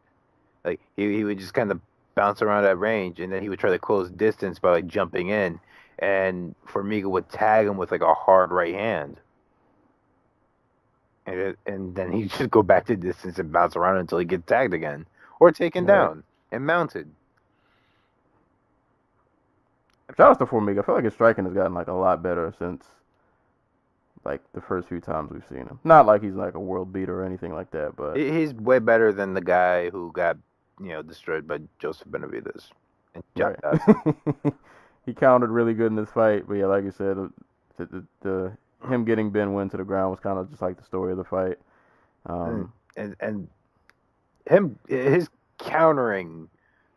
Like he would just kind of bounce around at range, and then he would try to close distance by like jumping in, and Formiga would tag him with like a hard right hand, and then he'd just go back to distance and bounce around until he gets tagged again or taken down and mounted. Shout out to Formiga. I feel like his striking has gotten like a lot better since like the first few times we've seen him. Not like he's like a world beater or anything like that, but He's way better than the guy who got destroyed by Joseph Benavidez and Jack Dawson. He countered really good in this fight. But yeah, like you said, the him getting Ben Wynn to the ground was kind of just like the story of the fight. And his countering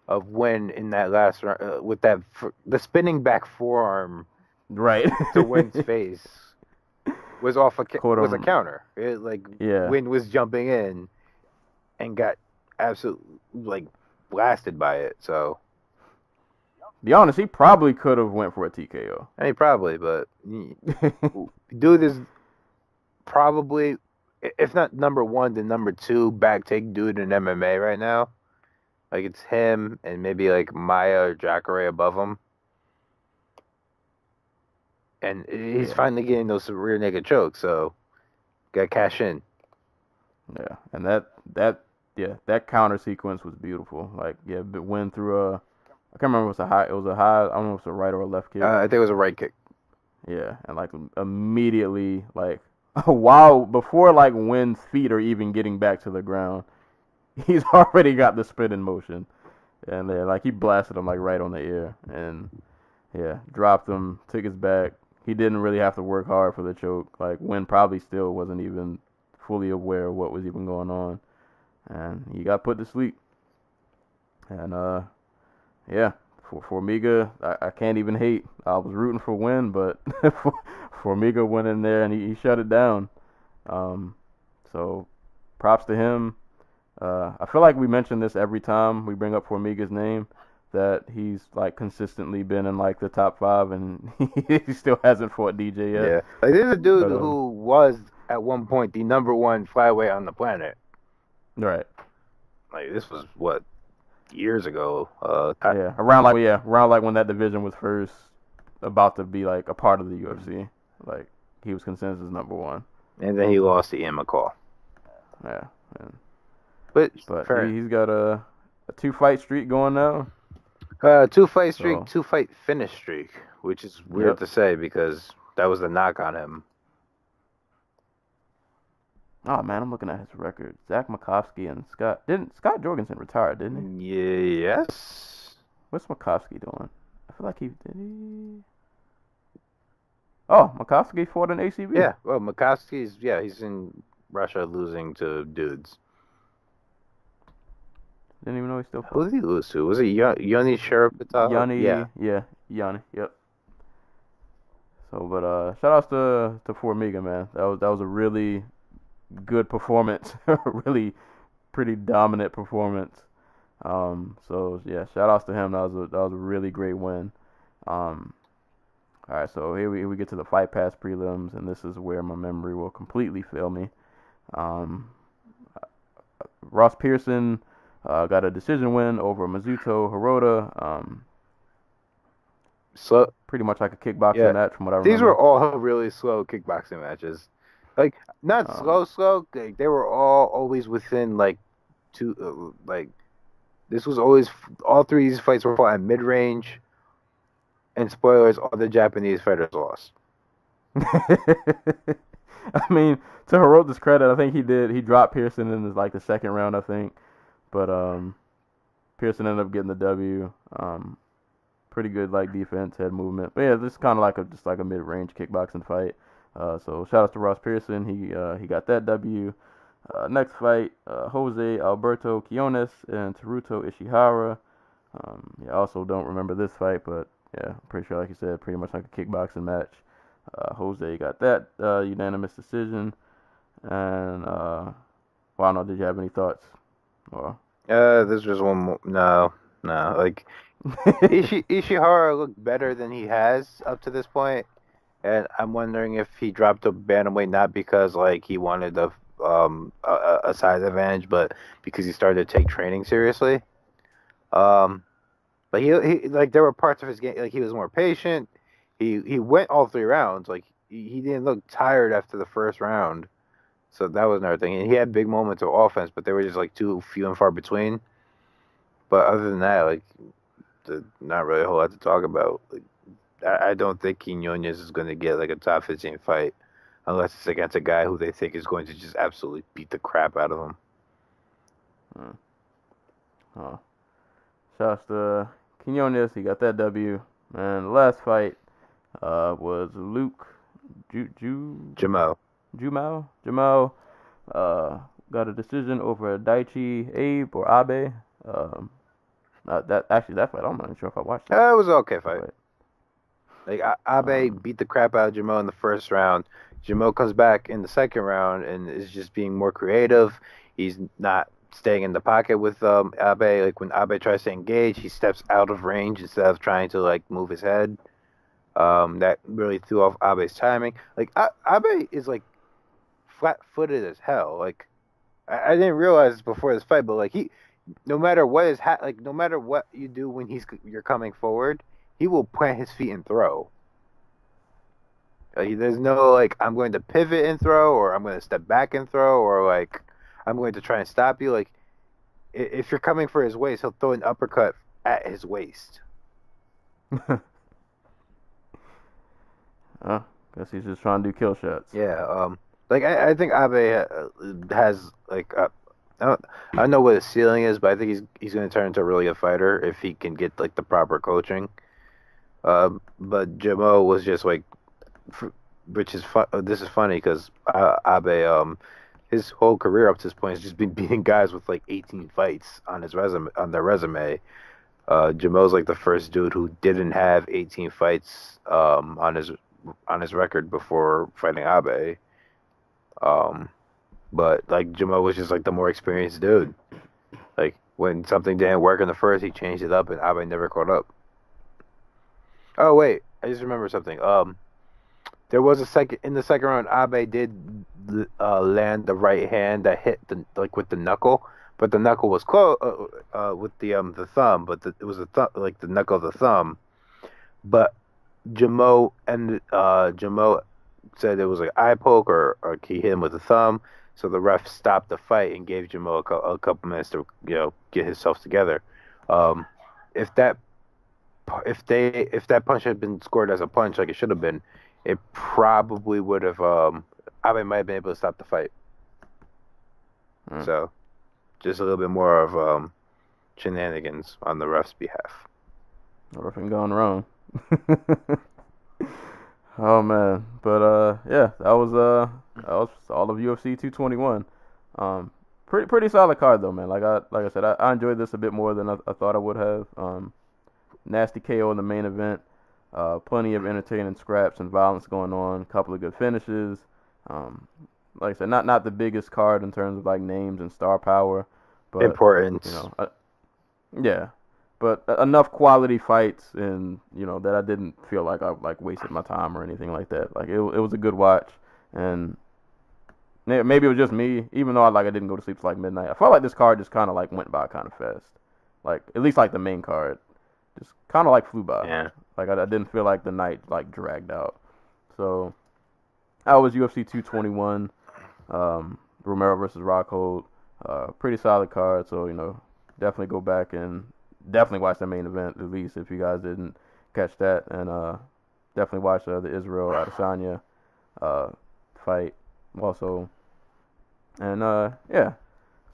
of Wynn in that last round with the spinning back forearm right to Wynn's face was off a counter. Wynn was jumping in and got absolutely like blasted by it. So, be honest, he probably could have went for a TKO. I mean, probably, but dude is probably, if not number one, then number two back take dude in MMA right now. Like it's him and maybe like Maya or Jacare above him. And he's finally getting those rear naked chokes, so got cash in. Yeah, and that counter sequence was beautiful. Like, but went through I can't remember if it was a high. It was a high. I don't know if it was a right or a left kick. I think it was a right kick. Yeah, and like immediately, like before like Wynn's feet are even getting back to the ground, he's already got the spin in motion, and then like he blasted him like right on the ear, and dropped him, took his back. He didn't really have to work hard for the choke. Like Wynn probably still wasn't even fully aware of what was even going on, and he got put to sleep. And for Formiga, I can't even hate. I was rooting for Wynn, but Formiga went in there and he shut it down. So props to him. I feel like we mention this every time we bring up Formiga's name, that he's like consistently been in like the top 5, and he still hasn't fought DJ yet. Yeah, like there's a dude who was at one point the number 1 flyweight on the planet. Right. Like this was what, years ago. Around like when that division was first about to be like a part of the UFC. Like he was consensus number 1. And then he lost to Ian McCall. Yeah. But he's got a 2-fight streak going now. 2-fight streak, 2-fight finish streak, which is weird to say because that was the knock on him. Oh man, I'm looking at his record. Zach Makovsky and Scott Jorgensen retired, didn't he? Yes. What's Makovsky doing? I feel like he. Oh, Makovsky fought in ACB. Yeah, well, Makovsky's he's in Russia losing to dudes. Didn't even know he still fought. Who did he lose to? Was it Yoni Sharapatov? Yanni. Yep. So, but shout outs to Formiga, man. That was a really good performance, really pretty dominant performance. So yeah, shout outs to him. That was a really great win. All right, so here we get to the Fight Pass prelims, and this is where my memory will completely fail me. Ross Pearson got a decision win over Mizuto Hirota. So pretty much like a kickboxing match from what I remember. These were all really slow kickboxing matches. Like not slow. Like, they were all always within like two. This was always all 3 of these fights were fought at mid range. And spoilers, all the Japanese fighters lost. I mean, to Hirota's credit, I think he dropped Pearson in like the second round, I think. But Pearson ended up getting the W. Pretty good like defense, head movement. But yeah, this is kind of like just like a mid-range kickboxing fight. So shout out to Ross Pearson. He got that W. Next fight, Jose Alberto Quinones and Teruto Ishihara. I also don't remember this fight, but yeah, I'm pretty sure, like you said, pretty much like a kickboxing match. Jose got that unanimous decision. And I don't know, did you have any thoughts? Or this was one more. No. Like Ishihara looked better than he has up to this point, and I'm wondering if he dropped a bantamweight not because like he wanted a size advantage, but because he started to take training seriously. Like he like there were parts of his game like he was more patient. He went all 3 rounds. Like he didn't look tired after the first round. So that was another thing. And he had big moments of offense, but they were just like too few and far between. But other than that, like not really a whole lot to talk about. Like, I don't think Quinones is going to get like a top 15 fight unless it's against a guy who they think is going to just absolutely beat the crap out of him. Oh. Shouts to Quinones. He got that W. And the last fight was Luke Jamo. Jamal got a decision over Daichi Abe. Um, that fight, I'm not even sure if I watched it. It was an okay fight. But, Like Abe beat the crap out of Jamo in the first round. Jamo comes back in the second round and is just being more creative. He's not staying in the pocket with Abe. Like when Abe tries to engage, he steps out of range instead of trying to like move his head. That really threw off Abe's timing. Like Abe is like flat-footed as hell. Like I didn't realize this before this fight, but like no matter what no matter what you do when you're coming forward, he will plant his feet and throw. Like, there's no like I'm going to pivot and throw, or I'm going to step back and throw, or like I'm going to try and stop you. Like if you're coming for his waist, he'll throw an uppercut at his waist. Guess he's just trying to do kill shots. Yeah. Like I think Abe has like I don't know what his ceiling is, but I think he's going to turn into a really good fighter if he can get like the proper coaching. But Jamo was just like, which is fun. This is funny because Abe, his whole career up to this point has just been beating guys with like 18 fights on their resume. Jamo's like the first dude who didn't have 18 fights on his record before fighting Abe. But like Jamo was just like the more experienced dude. Like when something didn't work in the first, he changed it up, and Abe never caught up. Oh wait, I just remembered something. There was in the second round. Abe did land the right hand that hit with the knuckle, but the knuckle was close with the thumb, but it was like the knuckle of the thumb. But Jamo said it was like eye poke or he hit him with the thumb, so the ref stopped the fight and gave Jamo a couple minutes to get himself together. If that punch had been scored as a punch like it should have been, it probably would have Abe might have been able to stop the fight. So just a little bit more of shenanigans on the ref's behalf. Nothing gone wrong. Oh man, but yeah, that was all of UFC 221. Pretty solid card though, man. Like I said, I enjoyed this a bit more than I thought I would have. Nasty KO in the main event. Plenty of entertaining scraps and violence going on. A couple of good finishes. Like I said, not the biggest card in terms of like names and star power, but importance. Yeah, but enough quality fights, and that I didn't feel like I wasted my time or anything like that. Like it was a good watch, and maybe it was just me. Even though I didn't go to sleep till like midnight, I felt like this card just kind of like went by kind of fast. Like at least like the main card, just kind of like flew by. Yeah. Like I didn't feel like the night like dragged out. So that was UFC 221, Romero versus Rockhold. Pretty solid card. So definitely go back and definitely watch the main event at least if you guys didn't catch that, and definitely watch the Israel Adesanya fight also. And yeah,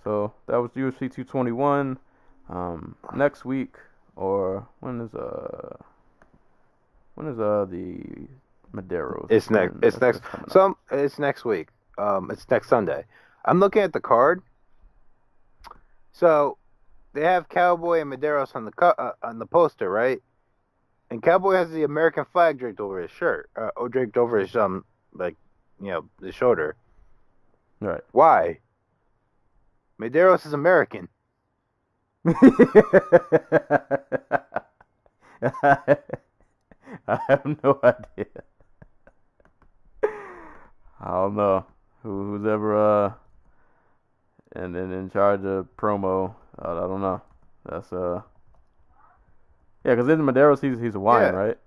so that was UFC 221. Next week, or when is the Maderos? It's next. It's next. It's next week. It's next Sunday. I'm looking at the card. So they have Cowboy and Maderos on the poster, right? And Cowboy has the American flag draped over his shirt, or draped over his the shoulder. Right. Why? Maderos is American. I have no idea. I don't know who's ever and then in charge of promo. I don't know. That's Yeah, because in Medeiros he's Hawaiian, Yeah. right?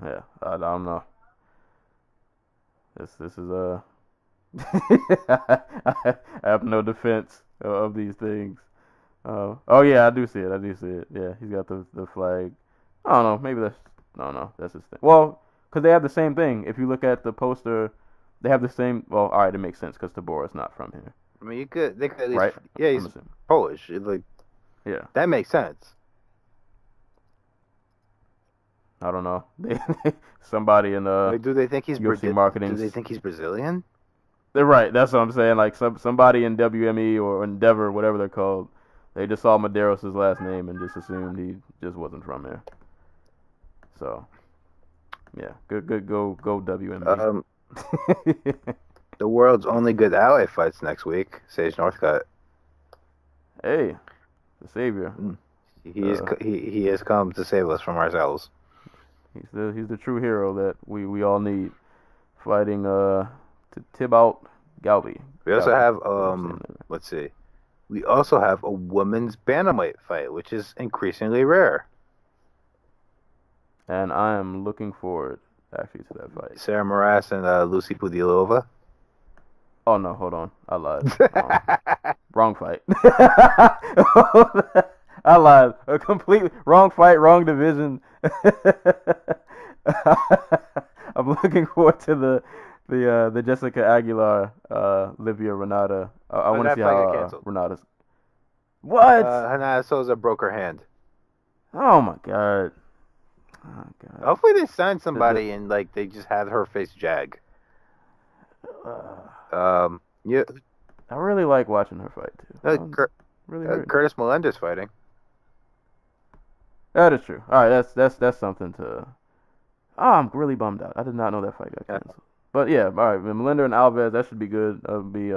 Yeah, I don't know. This is I have no defense of these things. Oh yeah, I do see it. I do see it. Yeah, he's got the flag. I don't know. Maybe that's no, that's his thing. Well, because they have the same thing. If you look at the poster, they have the same. Well, all right, it makes sense because Tabora's not from here, I mean, they could at least, right? yeah, I'm he's assuming. Polish. Yeah, That makes sense. I don't know. Somebody in Like, do they think he's UFC Do marketing. they think he's Brazilian? They're right. That's what I'm saying. Like somebody in WME or Endeavor, whatever they're called, they just saw Medeiros' last name and just assumed he just wasn't from there. So yeah, good go WME. The world's only good ally fights next week. Sage Northcutt. Hey, the savior. He has come to save us from ourselves. He's the true hero that we all need. Fighting Thibaut Galbi. We also have Let's see. We also have a women's bantamweight fight, which is increasingly rare. And I am looking forward actually to that fight. Sarah Moras and Lucy Pudilova. Oh no, hold on, I lied. Wrong fight. I lied. A completely wrong fight, wrong division. I'm looking forward to the Jessica Aguilar, Livia Renata. I want to see how Renata's. What? Hannah Souza broke her hand. Oh my god. Oh god. Hopefully they sign somebody and like they just have her face Jag. Yeah. I really like watching her fight too. Really Curtis Melendez fighting. That is true. All right, that's something to. Oh, I'm really bummed out. I did not know that fight got canceled. But yeah, all right, Melinda and Alves, that should be good. I'll be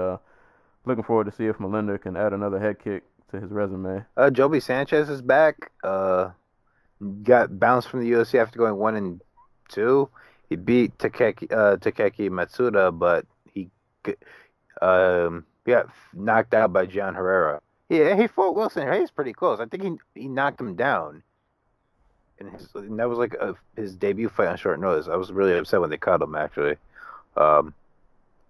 looking forward to see if Melinda can add another head kick to his resume. Joby Sanchez is back. Got bounced from the UFC after going 1-2. He beat Takeki Matsuda, but he got knocked out by John Herrera. Yeah, he fought Wilson. He's pretty close. I think he knocked him down. And that was like his debut fight on short notice. I was really upset when they caught him, actually. But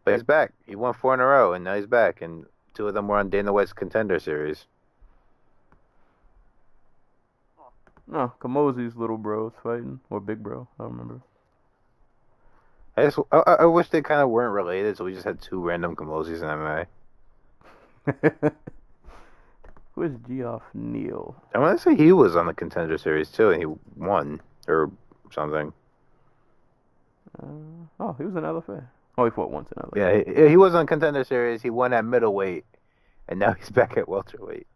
he's back. He won 4 in a row, and now he's back. And 2 of them were on Dana White's Contender Series. No, Kamozi's little bro's fighting, or big bro, I don't remember. I wish they kind of weren't related, so we just had 2 random Kamozis in MMA. Who is Geoff Neal? I want to say he was on the Contender Series too, and he won or something. He was in LFA. Oh, he fought once in LFA. Yeah, he was on Contender Series. He won at middleweight, and now he's back at welterweight.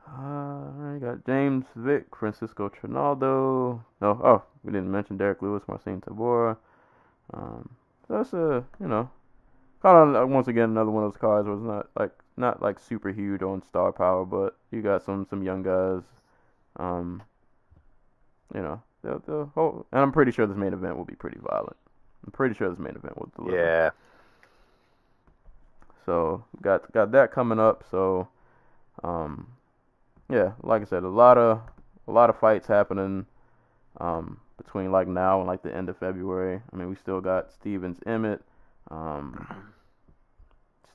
I got James Vick, Francisco Trinaldo. We didn't mention Derek Lewis, Marcin Tabora. That's kind of once again another one of those cards where it's not like super huge on star power, but you got some young guys. The whole, and I'm pretty sure this main event will be pretty violent. I'm pretty sure this main event will deliver. Yeah. So got that coming up. So, yeah, like I said, a lot of fights happening between like now and like the end of February. I mean, we still got Stevens Emmett.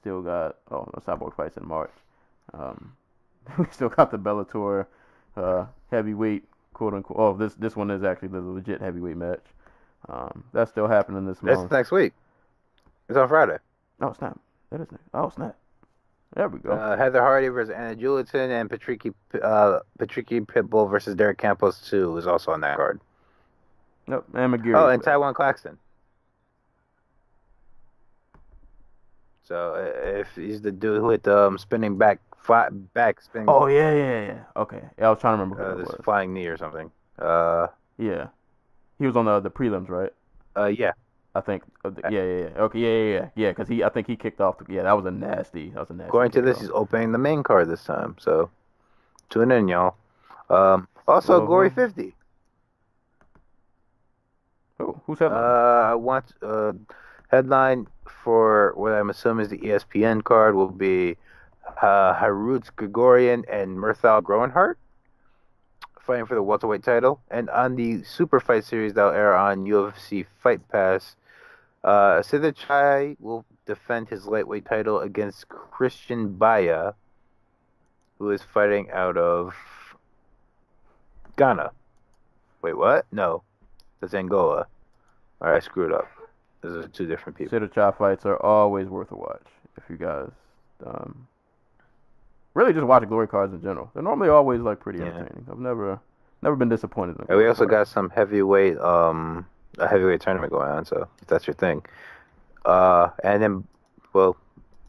Still got the Cyborg fights in March. We still got the Bellator heavyweight quote unquote. Oh, this one is actually the legit heavyweight match. That's still happening this month. That's next week. It's on Friday. Oh snap! That is next. Oh snap! There we go. Heather Hardy versus Anna Juliton and Patricky Pitbull versus Derek Campos 2 is also on that card. Nope, and McGeary. Oh, and Taiwan Claxton. So if he's the dude with spinning back spinning. Oh yeah. Okay, yeah, I was trying to remember who that this was. flying knee or something. Yeah, he was on the prelims, right? Yeah. I think. Yeah. Okay, yeah. Because I think he kicked off. That was a nasty. According to this, he's opening the main card this time. So tune in, y'all. Also, Glory 50. Oh, who's headline? I want headline for what I'm assuming is the ESPN card will be Harutz Grigorian and Mirthal Groenhart fighting for the welterweight title. And on the super fight series that'll air on UFC Fight Pass, Sidachai will defend his lightweight title against Christian Baya, who is fighting out of Ghana. Wait, what? No, that's Angola. All right, I screwed up. Those are two different people. Sidachai fights are always worth a watch if you guys really just watch glory cards in general. They're normally always like pretty entertaining. I've never been disappointed in them. And we also got some heavyweight a heavyweight tournament going on, so if that's your thing. And then, well,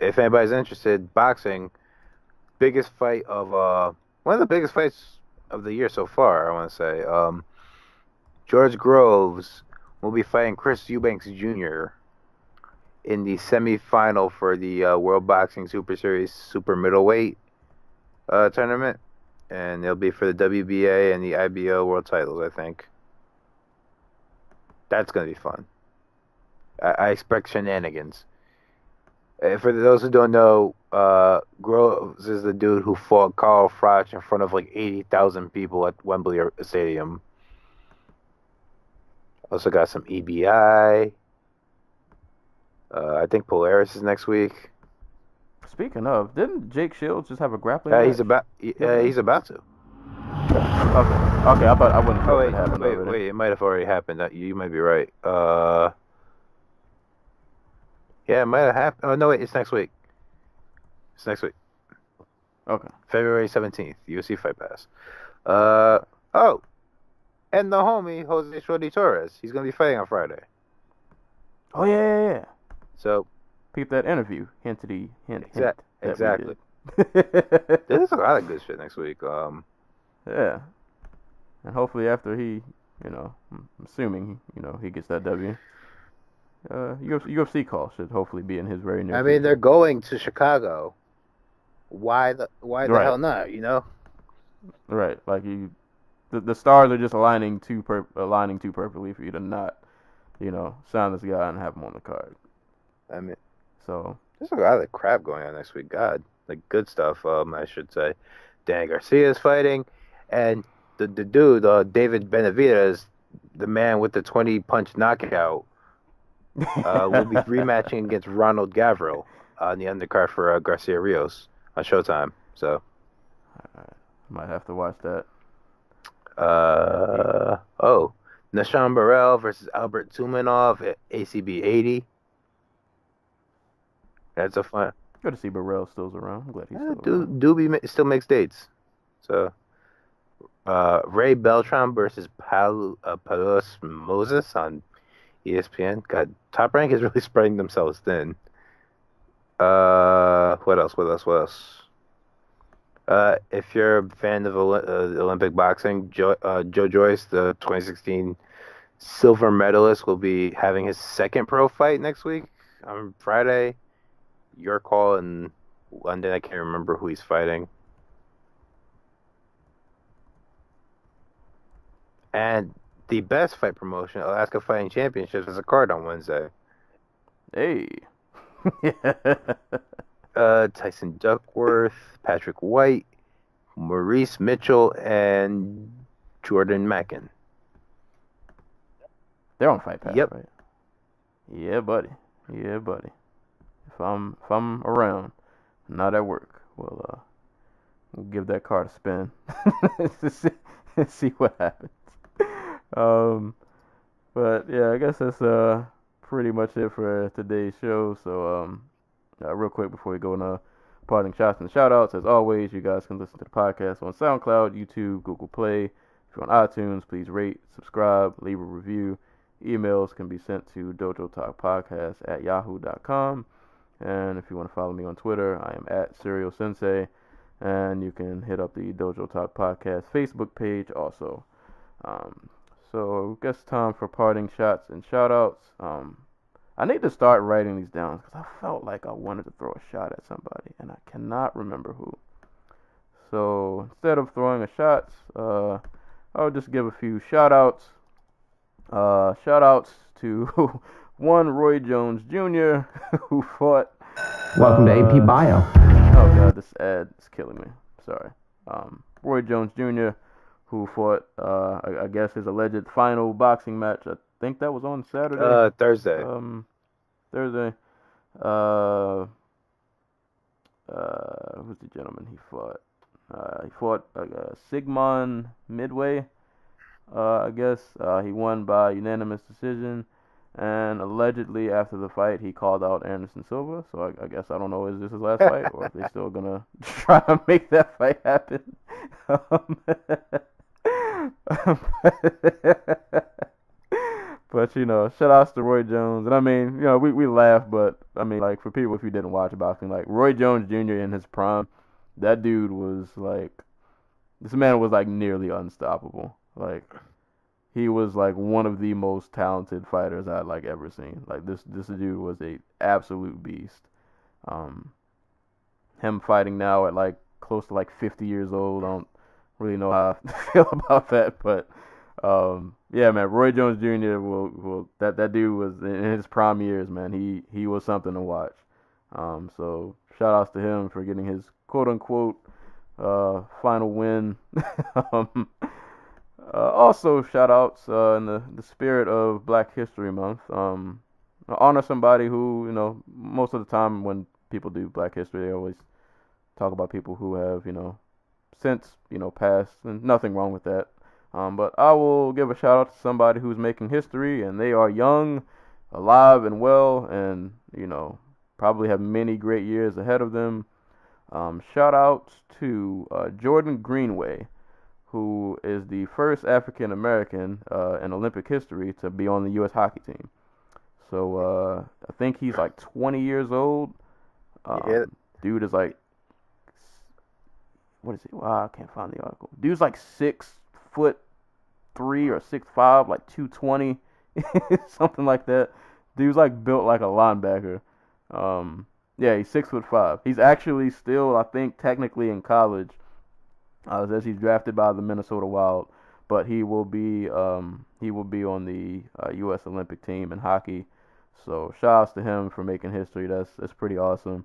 if anybody's interested, boxing, biggest fight of one of the biggest fights of the year so far, I want to say. George Groves will be fighting Chris Eubanks Jr. in the semifinal for the World Boxing Super Series Super Middleweight tournament, and it'll be for the WBA and the IBO world titles, I think. That's going to be fun. I expect shenanigans. For those who don't know, Groves is the dude who fought Carl Froch in front of like 80,000 people at Wembley Stadium. Also got some EBI. I think Polaris is next week. Speaking of, didn't Jake Shields just have a grappling? He's about to. Okay. I thought I wouldn't. Oh wait, it might have already happened. You might be right. Yeah, it might have happened. Oh no, wait, it's next week. Okay. February 17th, UFC Fight Pass. And the homie Jose Shorty Torres, he's gonna be fighting on Friday. Oh yeah. So, peep that interview. Hint. Exactly. There's a lot of good shit next week. Yeah. And hopefully after he, I'm assuming, he gets that W. UFC call should hopefully be in his very near future. They're going to Chicago. Why the hell not? Right. Like the stars are just aligning too perfectly for you to not, sign this guy and have him on the card. So there's a lot of crap going on next week. God, like good stuff. I should say. Dan Garcia's fighting, and the dude, David Benavidez, the man with the 20-punch knockout, will be rematching against Ronald Gavril on the undercard for Garcia Rios on Showtime. So, might have to watch that. Nashawn Burrell versus Albert Tumanov at ACB 80. That's a fun. Good to see Burrell still's around. I'm glad he's still around. Doobie still makes dates. So, Ray Beltran versus Paulus Moses on ESPN. God, Top Rank is really spreading themselves thin. What else? If you're a fan of Olympic boxing, Joe Joyce, the 2016 silver medalist, will be having his second pro fight next week on Friday. Your call in London. I can't remember who he's fighting. And the best fight promotion, Alaska Fighting Championships, is a card on Wednesday. Hey. Tyson Duckworth, Patrick White, Maurice Mitchell, and Jordan Mackin. They're on Fight Pass, yep. Right? Yeah, buddy. If I'm around, not at work, we'll give that card a spin and see what happens. But yeah, I guess that's pretty much it for today's show. So real quick before we go into parting shots and shout outs, as always, you guys can listen to the podcast on SoundCloud, YouTube, Google Play. If you're on iTunes, please rate, subscribe, leave a review. Emails can be sent to dojotalkpodcast@yahoo.com. And if you want to follow me on Twitter, I am @SerialSensei. And you can hit up the Dojo Talk Podcast Facebook page also. So I guess time for parting shots and shout outs. I need to start writing these down because I felt like I wanted to throw a shot at somebody and I cannot remember who. So instead of throwing a shots, I'll just give a few shout outs. Shout outs to one Roy Jones Jr. who fought. Welcome to AP Bio. Oh god, this ad is killing me. Sorry. Roy Jones Jr. who fought, I guess, his alleged final boxing match. I think that was on Saturday. Thursday. Thursday. Who's the gentleman he fought? He fought Sigmund Midway. I guess he won by unanimous decision, and allegedly after the fight he called out Anderson Silva. So I guess I don't know, is this his last fight or if they still gonna try to make that fight happen? But shout outs to Roy Jones, and I mean, we laugh, but I mean, like, for people, if you didn't watch boxing, like Roy Jones Jr. in his prime, that dude was like, this man was like nearly unstoppable. Like, he was like one of the most talented fighters I'd like ever seen. Like, this dude was a absolute beast. Him fighting now at like close to like 50 years old, I don't really know how I feel about that, but yeah, man, Roy Jones Jr. will that dude was in his prime years, man. He was something to watch. So shout outs to him for getting his quote unquote final win. Also shout outs in the spirit of Black History Month. Honor somebody who, most of the time when people do Black History, they always talk about people who have, since, passed, and nothing wrong with that. But I will give a shout out to somebody who's making history, and they are young, alive, and well, and, probably have many great years ahead of them. Shout outs to Jordan Greenway, who is the first African American in Olympic history to be on the U.S. hockey team. So I think he's like 20 years old. Dude is like, what is he? Wow, I can't find the article. Dude's like 6'3" or 6'5", like 220, something like that. Dude's like built like a linebacker. Yeah, he's 6'5". He's actually still, I think, technically in college. As he's drafted by the Minnesota Wild, but he will be on the U.S. Olympic team in hockey. So shout outs to him for making history. That's pretty awesome.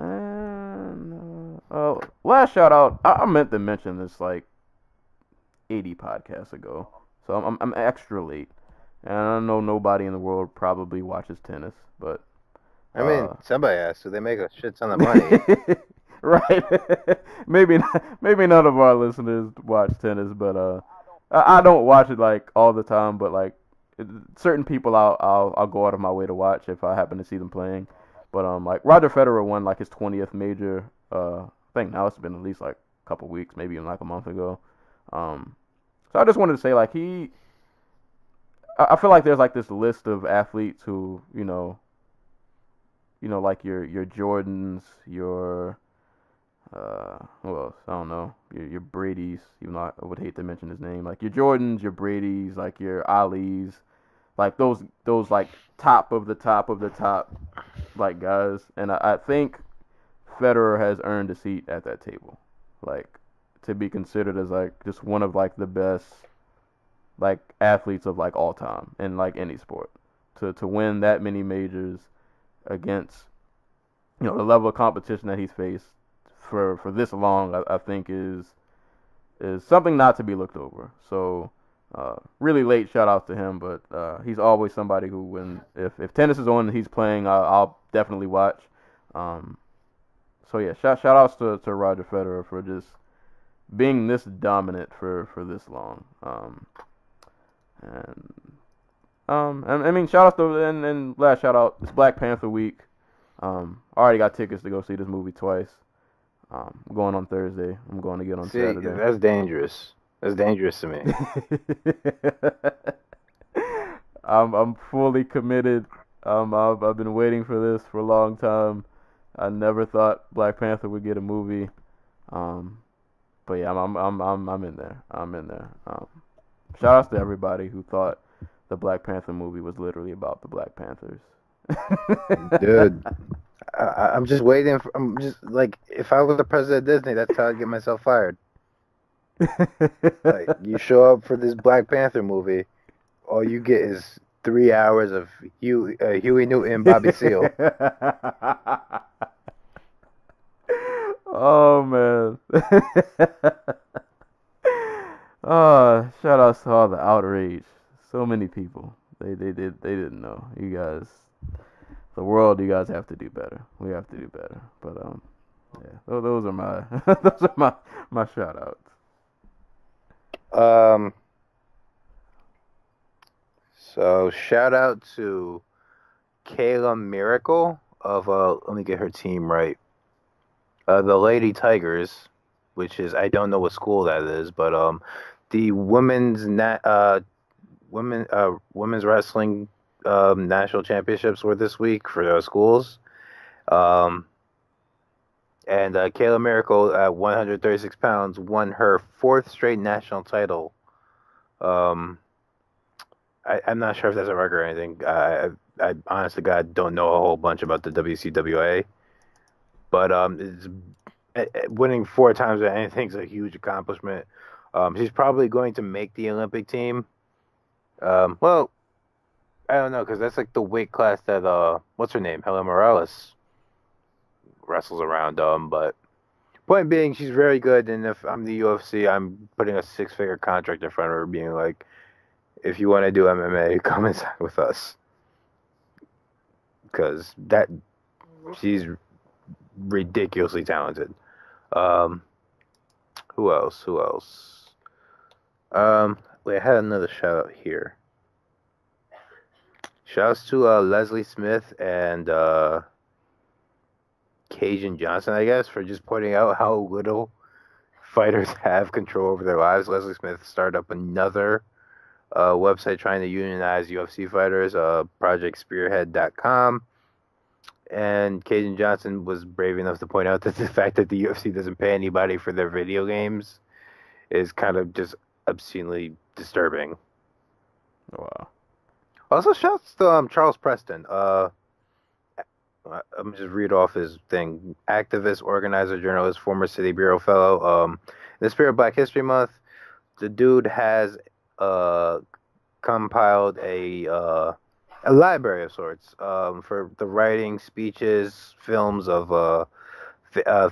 And last shout out, I meant to mention this like 80 podcasts ago, so I'm extra late, and I know nobody in the world probably watches tennis, but I mean, somebody has to. They make a shit ton of money. Right. maybe none of our listeners watch tennis, but I don't watch it like all the time, but like certain people I'll go out of my way to watch if I happen to see them playing. But like Roger Federer won like his 20th major. I think now it's been at least like a couple weeks, maybe even like a month ago. So I just wanted to say, like, I feel like there's like this list of athletes who like your Jordans, your who else? I don't know. Your Brady's, even though I would hate to mention his name. Like your Jordans, your Brady's, like your Ali's, like those like top of the top like guys. And I think Federer has earned a seat at that table, like to be considered as like just one of like the best like athletes of like all time in like any sport. To win that many majors against the level of competition that he's faced for this long, I think is something not to be looked over. So really late shout out to him, but he's always somebody who, when if tennis is on and he's playing, I'll definitely watch. So yeah, shout outs to Roger Federer for just being this dominant for this long. And I mean, shout out to and last shout out, it's Black Panther week. I already got tickets to go see this movie twice. I'm going on Thursday. I'm going to get on Saturday. That's dangerous. That's dangerous to me. I'm fully committed. I've been waiting for this for a long time. I never thought Black Panther would get a movie. But yeah, I'm in there. I'm in there. Shout outs to everybody who thought the Black Panther movie was literally about the Black Panthers. Dude, I'm just waiting. I'm just like, if I was the president of Disney, that's how I'd get myself fired. Like, you show up for this Black Panther movie, all you get is 3 hours of Huey Newton, Bobby Seale. Oh man. Shout outs to all the outrage. So many people. They didn't know. You guys, the world, you guys have to do better. We have to do better. But yeah, those are my those are my shout outs. So shout out to Kayla Miracle of let me get her team right. The Lady Tigers, which is, I don't know what school that is, but the women's wrestling national championships were this week for those schools. And Kayla Miracle at 136 pounds won her 4th straight national title. I'm not sure if that's a record or anything. I honestly, God, don't know a whole bunch about the WCWA. But winning 4 times or anything is a huge accomplishment. She's probably going to make the Olympic team. Well, I don't know, because that's like the weight class that what's her name, Helen Morales, wrestles around. But point being, she's very good. And if I'm the UFC, I'm putting a 6-figure contract in front of her, being like, if you want to do MMA, come inside with us, because she's ridiculously talented. Who else? Wait, I had another shout out here. Shouts to Leslie Smith and Cajun Johnson, I guess, for just pointing out how little fighters have control over their lives. Leslie Smith started up another website trying to unionize UFC fighters, projectspearhead.com. And Cajun Johnson was brave enough to point out that the fact that the UFC doesn't pay anybody for their video games is kind of just obscenely disturbing. Wow. Also, shouts to Charles Preston. I'm just read off his thing. Activist, organizer, journalist, former City Bureau fellow. In the spirit of Black History Month, the dude has compiled a library of sorts for the writing, speeches, films of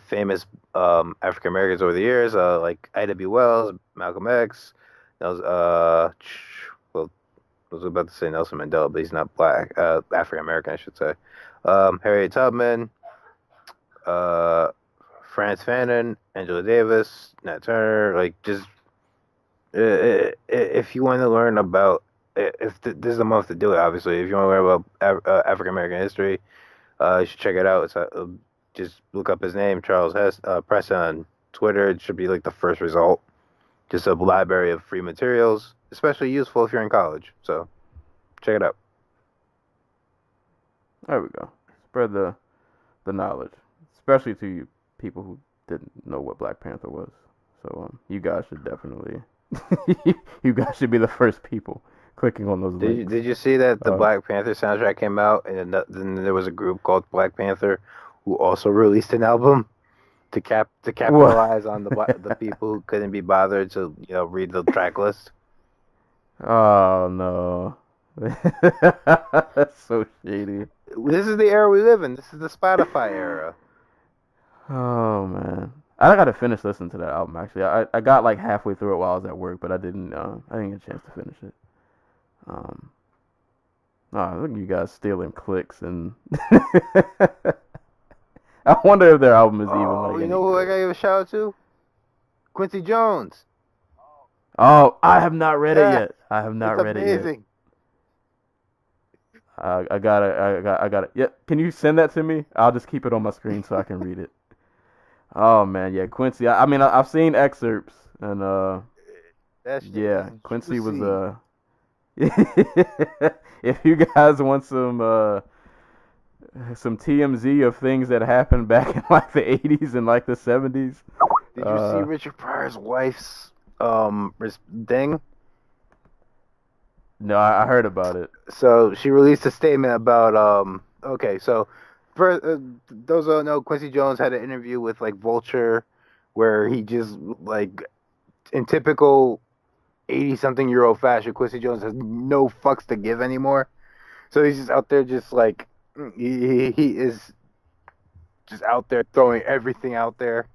famous African Americans over the years, like I.W. Wells, Malcolm X. Well, I was about to say Nelson Mandela, but he's not black. African American, I should say. Harriet Tubman, Franz Fanon, Angela Davis, Nat Turner. Like, just if you want to learn about, this is the month to do it, obviously. If you want to learn about African American history, you should check it out. It's just look up his name, Charles Preston, on Twitter. It should be like the first result. Just a library of free materials, especially useful if you're in college. So check it out. There we go. Spread the knowledge, especially to you people who didn't know what Black Panther was. So you guys should definitely, you guys should be the first people clicking on those links. Did you see that the Black Panther soundtrack came out, and then there was a group called Black Panther who also released an album to capitalize on the people who couldn't be bothered to read the track list? Oh no. That's so shady. This is the era we live in. This is the Spotify era. Oh man, I gotta finish listening to that album. Actually, I got like halfway through it while I was at work, but I didn't get a chance to finish it. Look at you guys stealing clicks, and I wonder if their album is even like. You know who I gotta give a shout out to? Quincy Jones. Oh, I have not read it yet. I have not read it yet. I got it. Yeah, can you send that to me? I'll just keep it on my screen so I can read it. Oh man, yeah, Quincy. I mean, I've seen excerpts, and yeah, Quincy was if you guys want some TMZ of things that happened back in like the 80s and like the 70s. Did you see Richard Pryor's wife's thing? No, I heard about it. So she released a statement about okay, so for those who don't know, Quincy Jones had an interview with like Vulture where he just like in typical 80-something-year-old fashion, Quincy Jones has no fucks to give anymore. So he's just out there just like he is just out there throwing everything out there.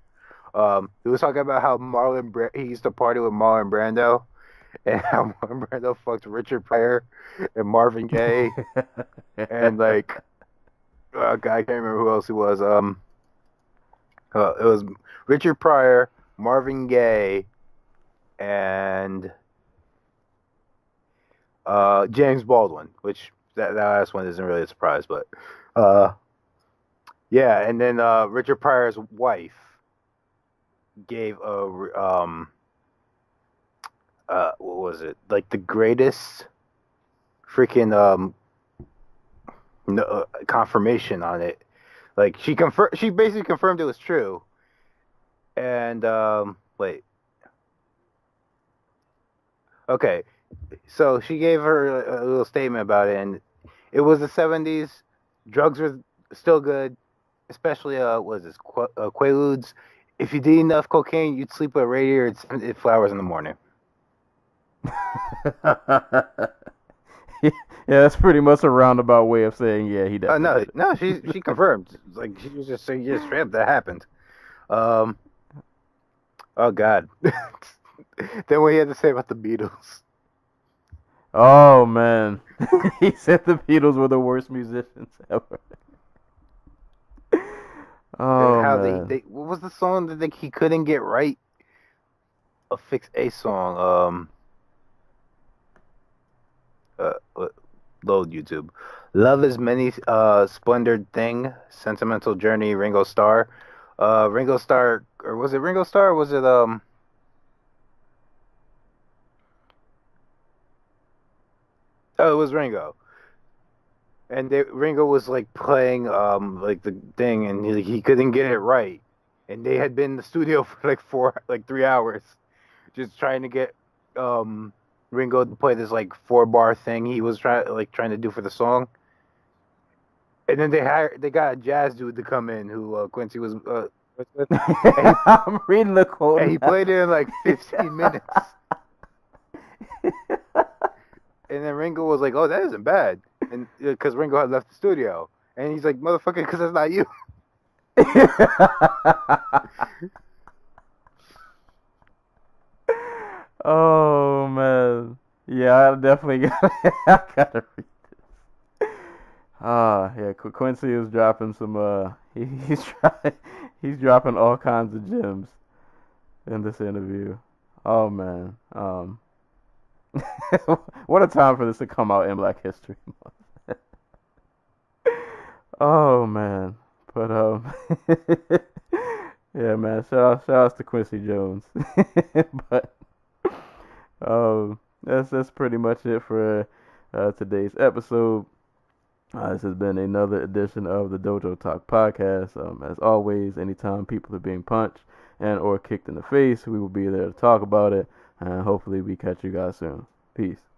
He was talking about how he used to party with Marlon Brando, and how Marlon Brando fucked Richard Pryor and Marvin Gaye, and like, God, I can't remember who else he was. It was Richard Pryor, Marvin Gaye, and James Baldwin, which that last one isn't really a surprise, but yeah, and then Richard Pryor's wife gave a what was it, like the greatest freaking confirmation on it. Like she basically confirmed it was true. And wait, okay, so she gave her a little statement about it, and it was the 70s. Drugs were still good, especially what was this Quaaludes. If you did enough cocaine, you'd sleep with a radiator at 4 hours in the morning. Yeah, that's pretty much a roundabout way of saying he definitely. No, she confirmed. Like she was just saying, yes, straight up, that happened. Oh God. Then what he had to say about the Beatles. Oh man, he said the Beatles were the worst musicians ever. Oh And how man. they what was the song that he couldn't get right? A Fix A song. Load YouTube. Love is many splendored thing. Sentimental journey. Ringo Starr. Ringo Starr, or was it Ringo Starr? Or was it Oh, it was Ringo. And Ringo was like playing like the thing, and he couldn't get it right. And they had been in the studio for like 3 hours, just trying to get Ringo to play this like 4-bar thing he was trying to do for the song. And then they got a jazz dude to come in who Quincy was with. I'm reading the quote. And he played it in like 15 minutes. And then Ringo was like, "Oh, that isn't bad," and because Ringo had left the studio, and he's like, "Motherfucker, because that's not you." Oh man, yeah, I definitely I gotta read this. Yeah, Quincy is dropping some. He's dropping all kinds of gems in this interview. Oh man, what a time for this to come out in Black History Month. Oh man, but yeah, man, shout outs to Quincy Jones. But that's pretty much it for today's episode. This has been another edition of the Dojo Talk podcast. As always, anytime people are being punched and or kicked in the face, we will be there to talk about it. And hopefully we catch you guys soon. Peace.